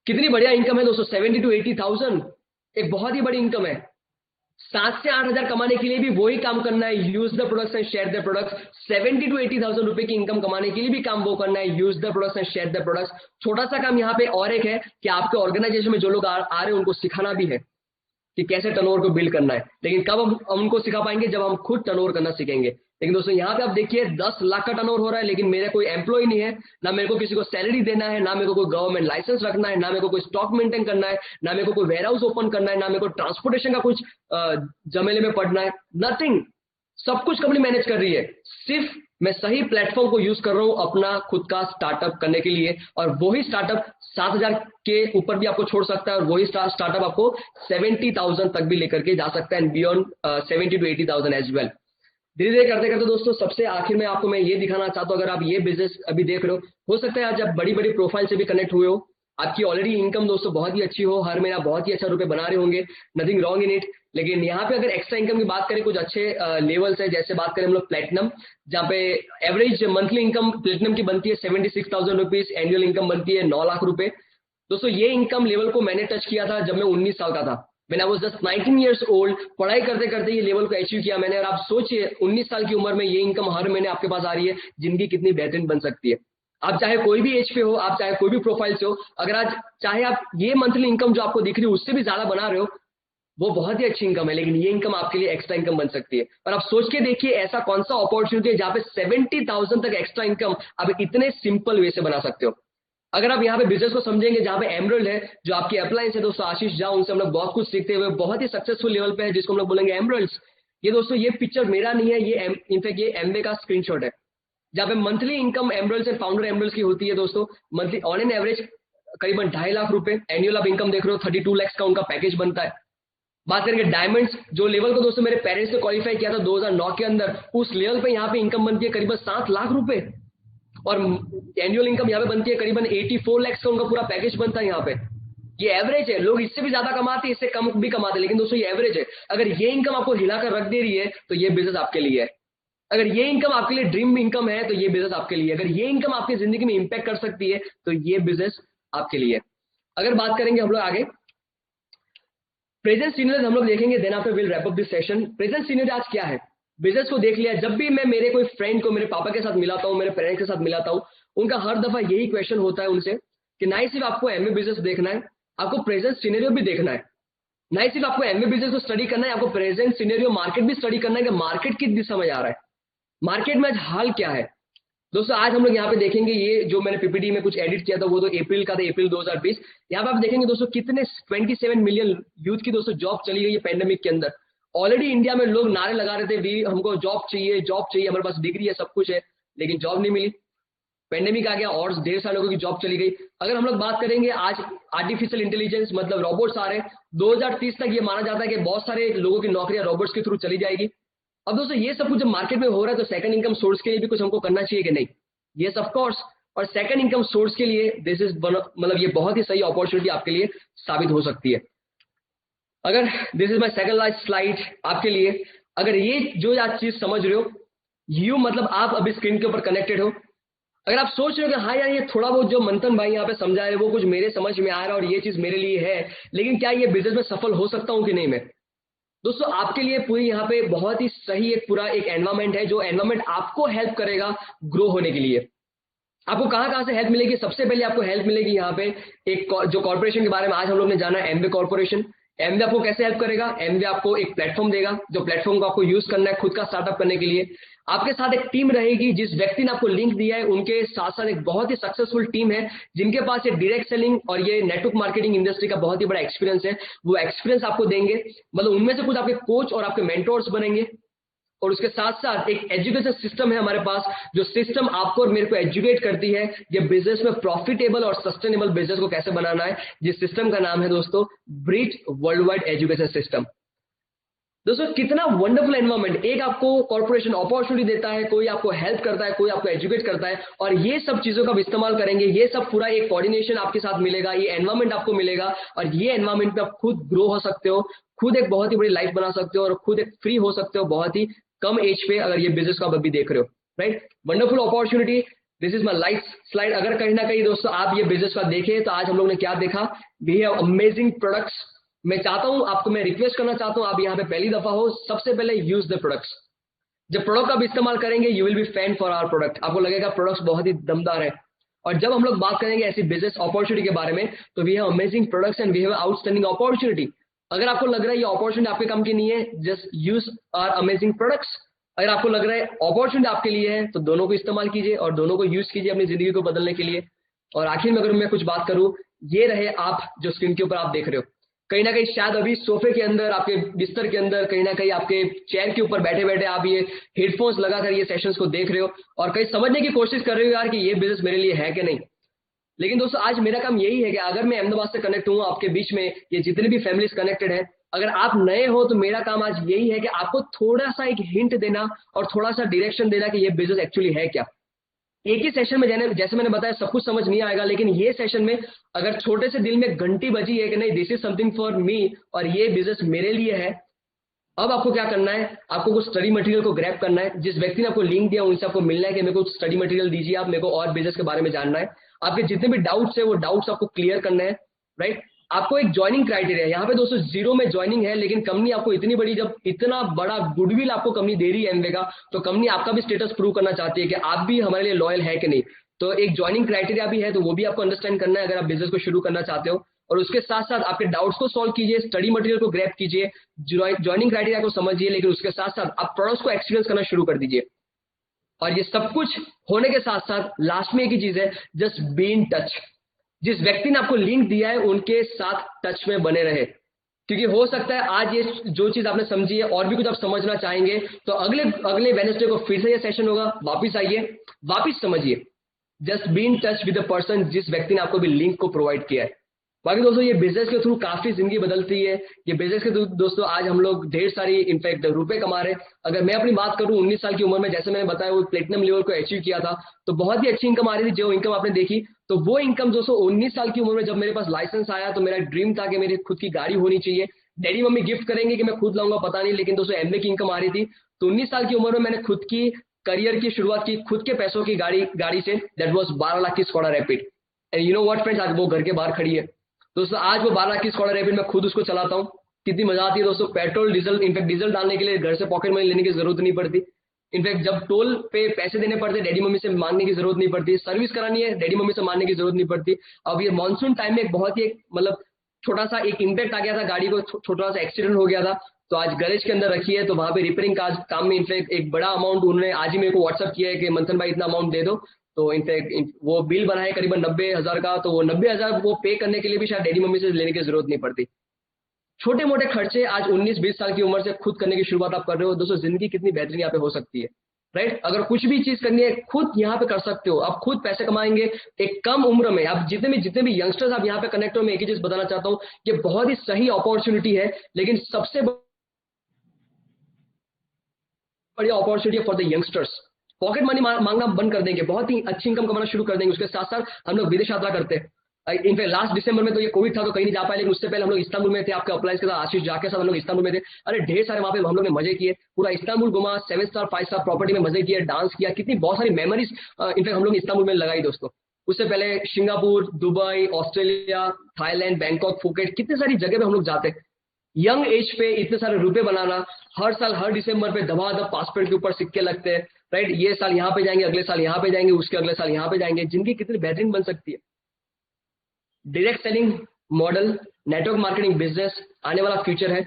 कितनी बढ़िया इनकम है दोस्तों, 70 to 80,000 एक बहुत ही बड़ी इनकम है। 7 से 8,000 कमाने के लिए भी वही काम करना है, use the products and share the products. 70 to 80,000 रुपए की इनकम कमाने के लिए भी काम वो करना है, use the products and share the products. छोटा सा काम यहाँ पे और एक है कि आपके ऑर्गेनाइजेशन में जो लोग आ रहे हैं उनको सिखाना भी है कि कैसे टर्नओवर को बिल्ड करना है। लेकिन कब हम उनको सिखा पाएंगे? जब हम खुद टर्नओवर करना सीखेंगे। लेकिन दोस्तों यहाँ पे आप देखिए 10 लाख का टर्नओवर हो रहा है, लेकिन मेरा कोई एम्प्लॉय नहीं है, ना मेरे को किसी को सैलरी देना है, ना मेरे को कोई गवर्नमेंट लाइसेंस रखना है, ना मेरे को कोई स्टॉक मेंटेन करना है, ना मेरे को कोई वेयर हाउस ओपन करना है, ना मेरे को ट्रांसपोर्टेशन का कुछ जमेले में पड़ना है, नथिंग। सब कुछ कंपनी मैनेज कर रही है, सिर्फ मैं सही प्लेटफॉर्म को यूज कर रहा हूं अपना खुद का स्टार्टअप करने के लिए। और वही स्टार्टअप 7,000 के ऊपर भी आपको छोड़ सकता है और वही स्टार्टअप आपको 70,000 तक भी लेकर के जा सकता है, and beyond 70 to 80,000 as well. धीरे धीरे करते करते दोस्तों सबसे आखिर में आपको मैं ये दिखाना चाहता हूं, अगर आप ये बिजनेस अभी देख रहे हो सकता है आज आप बड़ी बड़ी प्रोफाइल से भी कनेक्ट हुए हो, आपकी ऑलरेडी इनकम दोस्तों बहुत ही अच्छी हो, हर महीना बहुत ही अच्छा रुपए बना रहे होंगे, नथिंग रॉन्ग इन इट। लेकिन यहाँ पे अगर एक्स्ट्रा इनकम की बात करें, कुछ अच्छे लेवल्स है, जैसे बात करें हम लोग प्लेटिनम, जहाँ पे एवरेज मंथली इनकम प्लेटिनम की बनती है 76,000 रुपीज, एनुअल इनकम बनती है 9 लाख रुपए। दोस्तों ये इनकम लेवल को मैंने टच किया था जब मैं 19 साल का था, When I was just 19 years old, पढ़ाई करते करते ये लेवल को अचीव किया मैंने। और आप सोचिए 19 साल की उम्र में ये इनकम हर महीने आपके पास आ रही है, जिंदगी कितनी बेहतरीन बन सकती है। आप चाहे कोई भी एज पे हो, आप चाहे कोई भी प्रोफाइल से हो, अगर आज चाहे आप ये मंथली इनकम जो आपको दिख रही है उससे भी ज्यादा बना रहे हो, वो बहुत ही अच्छी इनकम है, लेकिन ये इनकम आपके लिए एक्स्ट्रा इनकम बन सकती है। और आप सोच के देखिए ऐसा कौन सा अपॉर्चुनिटी है जहां पे 70,000 तक एक्स्ट्रा इनकम आप इतने सिंपल वे से बना सकते हो। अगर आप यहाँ पे बिजनेस को समझेंगे, जहां पे एमरल्ड है, जो आपकी अप्लायंस है दोस्तों, आशीष झा, उनसे हम लोग बहुत कुछ सीखते हुए बहुत ही सक्सेसफुल लेवल पे है, जिसको हम लोग बोलेंगे एमरल्ड्स। ये दोस्तों ये पिक्चर मेरा नहीं है, ये इनफैक्ट ये एमवे का स्क्रीनशॉट है, जहाँ पे monthly income emeralds and founder emeralds की होती है दोस्तों, मंथली ऑन एन एवरेज करीबन 2.5 लाख रुपए एनुअल आप इनकम देख रहे हो, 32 lakhs का उनका पैकेज बनता है। बात करेंगे डायमंड्स, जो लेवल को दोस्तों मेरे पेरेंट्स ने क्वालिफाई किया था 2009 के अंदर, उस लेवल पे यहाँ पे इनकम बनती है करीबन 7 लाख रुपए, और एनुअल इनकम यहाँ पे बनती है करीबन 84 lakhs का उनका पूरा पैकेज बनता है यहाँ पे। ये एवरेज है, लोग इससे भी ज्यादा कमाते हैं, इससे कम भी कमाते हैं, लेकिन दोस्तों ये एवरेज है। अगर ये इनकम आपको हिलाकर रख दे रही है तो ये बिजनेस आपके लिए है। अगर ये इनकम आपके लिए ड्रीम इनकम है तो ये बिजनेस आपके लिए। अगर ये इनकम आपकी जिंदगी में इंपैक्ट कर सकती है तो ये बिजनेस आपके लिए। अगर बात करेंगे हम लोग आगे प्रेजेंट सीनियर हम लोग देखेंगे, then after will wrap up this session. Present senior आज क्या है, बिजनेस को देख लिया। जब भी मैं मेरे कोई फ्रेंड को मेरे पापा के साथ मिलाता हूँ, मेरे पेरेंट्स के साथ मिलाता हूँ, उनका हर दफा यही क्वेश्चन होता है उनसे कि ना ही सिर्फ आपको एमए बिजनेस देखना है, आपको प्रेजेंट सीनियर भी देखना है। ना ही सिर्फ आपको एमए बिजनेस को स्टडी करना है, आपको प्रेजेंट सीनियर मार्केट भी स्टडी करना है कि मार्केट किस दिशा में जा रहा है, मार्केट में आज हाल क्या है। दोस्तों आज हम लोग यहाँ पे देखेंगे, ये जो मैंने पीपीटी में कुछ एडिट किया था वो तो अप्रैल का था, अप्रैल 2020। यहाँ पे आप देखेंगे दोस्तों कितने 27 मिलियन यूथ की दोस्तों जॉब चली गई है पैंडेमिक के अंदर। ऑलरेडी इंडिया में लोग नारे लगा रहे थे, वी हमको जॉब चाहिए, जॉब चाहिए, हमारे पास डिग्री है, सब कुछ है, लेकिन जॉब नहीं मिली। पेंडेमिक आ गया और ढेर सारे लोगों की जॉब चली गई। अगर हम लोग बात करेंगे आज आर्टिफिशियल इंटेलिजेंस मतलब रोबोट्स आ रहे हैं, 2030 तक ये माना जाता है कि बहुत सारे लोगों की नौकरियां रोबोट्स के थ्रू चली जाएगी। अब दोस्तों ये सब कुछ जब मार्केट में हो रहा है तो सेकंड इनकम सोर्स के लिए भी कुछ हमको करना चाहिए कि नहीं? Yes of course. और सेकंड इनकम सोर्स के लिए दिस इज मतलब ये बहुत ही सही अपॉर्चुनिटी आपके लिए साबित हो सकती है। अगर this is my second last slide आपके लिए, अगर ये जो आज चीज समझ रहे हो, यू मतलब आप अभी स्क्रीन के ऊपर कनेक्टेड हो, अगर आप सोच रहे हो कि हाँ यार ये थोड़ा बहुत जो मंथन भाई यहाँ पे समझा है वो कुछ मेरे समझ में आ रहा है और ये चीज मेरे लिए है, लेकिन क्या ये बिजनेस में सफल हो सकता हूँ कि नहीं मैं? दोस्तों आपके लिए पूरी यहाँ पे बहुत ही सही एक पूरा एक एनवायरमेंट है, जो एनवायरमेंट आपको हेल्प करेगा ग्रो होने के लिए। आपको कहाँ से हेल्प मिलेगी? सबसे पहले आपको हेल्प मिलेगी यहाँ पे एक जो कॉर्पोरेशन के बारे में आज हम लोग ने जाना है, एमवे कॉर्पोरेशन। एमवे आपको कैसे हेल्प करेगा? एमवे आपको एक प्लेटफॉर्म देगा, जो प्लेटफॉर्म को आपको यूज करना है खुद का स्टार्टअप करने के लिए। आपके साथ एक टीम रहेगी, जिस व्यक्ति ने आपको लिंक दिया है उनके साथ साथ एक बहुत ही सक्सेसफुल टीम है जिनके पास ये डायरेक्ट सेलिंग और ये नेटवर्क मार्केटिंग इंडस्ट्री का बहुत ही बड़ा एक्सपीरियंस है। वो एक्सपीरियंस आपको देंगे, मतलब उनमें से कुछ आपके कोच और आपके मेंटोर्स बनेंगे। और उसके साथ साथ एक एजुकेशन सिस्टम है हमारे पास, जो सिस्टम आपको और मेरे को एजुकेट करती है ये बिजनेस में प्रॉफिटेबल और सस्टेनेबल बिजनेस को कैसे बनाना है। जिस सिस्टम का नाम है दोस्तों bridge world wide education system. दोस्तों कितना वंडरफुल एनवायरमेंट, एक आपको कॉर्पोरेशन अपॉर्चुनिटी देता है, कोई आपको हेल्प करता है, कोई आपको एजुकेट करता है, और ये सब चीजों का इस्तेमाल करेंगे, ये सब पूरा एक कोऑर्डिनेशन आपके साथ मिलेगा, ये एनवायरमेंट आपको मिलेगा, और ये एनवायरमेंट पे आप खुद ग्रो हो सकते हो, खुद एक बहुत ही बड़ी लाइफ बना सकते हो, और खुद एक फ्री हो सकते हो बहुत ही कम एज पे, अगर ये बिजनेस को आप अभी देख रहे हो। Right, wonderful opportunity. This is my life slide. अगर कहीं ना कहीं दोस्तों आप ये बिजनेस का देखें तो आज हम लोग ने क्या देखा, वी हैव अमेजिंग प्रोडक्ट्स। मैं चाहता हूं आपको, मैं रिक्वेस्ट करना चाहता हूं, आप यहाँ पे पहली दफा हो, सबसे पहले यूज द प्रोडक्ट्स। जब प्रोडक्ट आप इस्तेमाल करेंगे you will be fan for our product, आपको लगेगा प्रोडक्ट्स बहुत ही दमदार है। और जब हम लोग बात करेंगे ऐसी बिजनेस अपॉर्चुनिटी के बारे में तो we have amazing products and we have outstanding opportunity. अगर आपको लग रहा है ये अपॉर्चुनिटी आपके काम की नहीं है, just use our amazing products. अगर आपको लग रहा है अपॉर्चुनिटी आपके लिए है तो दोनों को इस्तेमाल कीजिए और दोनों को यूज कीजिए अपनी जिंदगी को बदलने के लिए। और आखिर में अगर मैं कुछ बात करूं, ये रहे आप जो स्क्रीन के ऊपर आप देख रहे हो, कहीं ना कहीं शायद अभी सोफे के अंदर, आपके बिस्तर के अंदर, कहीं ना कहीं आपके चेयर के ऊपर बैठे बैठे आप ये हेडफोन्स लगाकर ये सेशंस को देख रहे हो और कहीं समझने की कोशिश कर रहे हो यार कि ये बिजनेस मेरे लिए है कि नहीं। लेकिन दोस्तों आज मेरा काम यही है कि अगर मैं अहमदाबाद से कनेक्ट हूँ, आपके बीच में ये जितने भी फैमिलीज कनेक्टेड है, अगर आप नए हो तो मेरा काम आज यही है कि आपको थोड़ा सा एक हिंट देना और थोड़ा सा डायरेक्शन देना कि ये बिजनेस एक्चुअली है क्या। एक ही सेशन में जैसे मैंने बताया सब कुछ समझ नहीं आएगा, लेकिन ये सेशन में अगर छोटे से दिल में घंटी बजी है कि नहीं this is something for me और ये बिजनेस मेरे लिए है, अब आपको क्या करना है, आपको कुछ स्टडी मटेरियल को ग्रैब करना है। जिस व्यक्ति ने आपको लिंक दिया उनसे आपको मिलना है कि मेरे को स्टडी मटेरियल दीजिए, आप मेरे को और बिजनेस के बारे में जानना है। आपके जितने भी डाउट्स है वो डाउट्स आपको क्लियर करना है। राइट, आपको एक ज्वाइनिंग क्राइटेरिया, यहाँ पे दोस्तों 0 में ज्वाइनिंग है, लेकिन कंपनी आपको इतनी बड़ी, जब इतना बड़ा गुडविल आपको कंपनी दे रही है एमवे का, तो कंपनी आपका भी स्टेटस प्रूव करना चाहती है कि आप भी हमारे लिए लॉयल है कि नहीं। तो एक ज्वाइनिंग क्राइटेरिया भी है, तो वो भी आपको अंडरस्टैंड करना है अगर आप बिजनेस को शुरू करना चाहते हो। और उसके साथ साथ आपके डाउट्स को सॉल्व कीजिए, स्टडी मटेरियल को ग्रैब कीजिए, ज्वाइनिंग क्राइटेरिया को समझिए, लेकिन उसके साथ साथ आप प्रोडक्ट्स को एक्सपीरियंस करना शुरू कर दीजिए। और ये सब कुछ होने के साथ साथ लास्ट में एक ही चीज है, जस्ट बी इन टच। जिस व्यक्ति ने आपको लिंक दिया है उनके साथ टच में बने रहे, क्योंकि हो सकता है आज ये जो चीज आपने समझी है और भी कुछ आप समझना चाहेंगे, तो अगले अगले वेडनेसडे को फिर से ये सेशन होगा, वापिस आइए, वापिस समझिए। Just be in touch with the person जिस व्यक्ति ने आपको भी लिंक को प्रोवाइड किया है। बाकी दोस्तों ये बिजनेस के थ्रू काफी जिंदगी बदलती है। ये बिजनेस के थ्रू दोस्तों आज हम लोग ढेर सारी इनफैक्ट रुपए कमा रहे हैं। अगर मैं अपनी बात करूं 19 साल की उम्र में, जैसे मैंने बताया, वो प्लेटिनम लेवल को अचीव किया था, तो बहुत ही अच्छी इनकम आ रही थी। जो इनकम आपने देखी, तो वो इनकम दोस्तों 19 साल की उम्र में जब मेरे पास लाइसेंस आया, तो मेरा ड्रीम था कि मेरी खुद की गाड़ी होनी चाहिए। डैडी मम्मी गिफ्ट करेंगे कि मैं खुद लाऊंगा पता नहीं, लेकिन दोस्तों एमबीए की इनकम आ रही थी। तो 19 साल की उम्र में मैंने खुद की करियर की शुरुआत की खुद के पैसों की गाड़ी से। दैट वाज 12 लाख की Skoda rapid. And you know what friends, आज वो घर के बाहर खड़ी है दोस्तों। आज वो 12 लाख की स्कॉडा रैपिड मैं खुद उसको चलाता हूँ। कितनी मजा आती है दोस्तों। पेट्रोल डीजल, इनफैक्ट डीजल डालने के लिए घर से पॉकेट मनी लेने की जरूरत नहीं पड़ती। इनफैक्ट जब टोल पे पैसे देने पड़ते, डैडी मम्मी से मांगने की जरूरत नहीं पड़ती। सर्विस करानी है, डैडी मम्मी से मांगने की जरूरत नहीं पड़ती। अब ये मानसून टाइम में एक बहुत ही मतलब छोटा सा एक इम्पैक्ट आ गया था, गाड़ी को छोटा सा एक्सीडेंट हो गया था, तो आज गैरेज के अंदर रखी है। तो वहां पे रिपेयरिंग काम में इनफैक्ट एक बड़ा अमाउंट उन्होंने आज ही मेरे को व्हाट्सअप किया है कि मंथन भाई इतना अमाउंट दे दो। तो इनफैक्ट वो बिल बना है करीबन 90,000 का, तो वो 90,000 वो पे करने के लिए भी शायद डैडी मम्मी से लेने की जरूरत नहीं पड़ती। छोटे मोटे खर्चे आज 19-20 साल की उम्र से खुद करने की शुरुआत आप कर रहे हो दोस्तों। जिंदगी कितनी बेहतरीन यहाँ पे हो सकती है, राइट। अगर कुछ भी चीज करनी है खुद यहाँ पे कर सकते हो। आप खुद पैसे कमाएंगे एक कम उम्र में। आप जितने भी यंगस्टर्स आप यहाँ पे कनेक्ट हो, मैं एक ही चीज बताना चाहता हूँ, ये बहुत ही सही अपॉर्चुनिटी है, लेकिन सबसे बढ़िया opportunity for the youngsters. Pocket money मांगना बंद कर देंगे, बहुत ही अच्छी इनकम कमाना शुरू कर देंगे। उसके साथ साथ हम लोग विदेश यात्रा करते हैं। इनफैक्ट लास्ट दिसंबर में तो ये कोविड था तो कहीं नहीं जा पाए, लेकिन उससे पहले हम लोग इस्तांबुल में थे। आपके अप्लायंस के साथ आशीष जाके साथ हम लोग इस्तांबुल में थे। अरे ढेर सारे वहां पे हम लोग ने मजे किए, पूरा इस्तांबुल घुमा, 7 स्टार 5 स्टार प्रॉपर्टी में मजे किए, डांस किया, कितनी बहुत सारी मेमोरीज इनफैक्ट हम लोग इस्तांबुल में लगाई दोस्तों। उससे पहले Singapore, Dubai, Australia, Thailand, Bangkok, Phuket, कितनी सारी जगह पे हम लोग जाते हैं। यंग एज पे इतने सारे रुपए बनाना, हर साल हर दिसंबर पे धमाधम पासपोर्ट के ऊपर सिक्के लगते हैं, राइट। ये साल यहाँ पे जाएंगे, अगले साल यहाँ पे जाएंगे, उसके अगले साल यहाँ पे जाएंगे। जिंदगी कितनी बेहतरीन बन सकती है। Direct selling model, network marketing business आने वाला फ्यूचर है।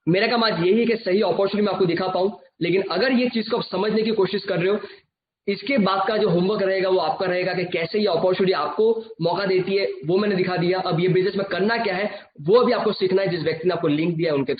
मेरा काम आज यही है कि सही अपॉर्चुनिटी मैं आपको दिखा पाऊं, लेकिन अगर ये चीज को आप समझने की कोशिश कर रहे हो, इसके बाद का जो होमवर्क रहेगा वो आपका रहेगा कि कैसे ये अपॉर्चुनिटी आपको मौका देती है, वो मैंने दिखा दिया। अब ये बिजनेस में करना क्या है वो अभी आपको सीखना है, जिस व्यक्ति ने आपको लिंक दिया है उनके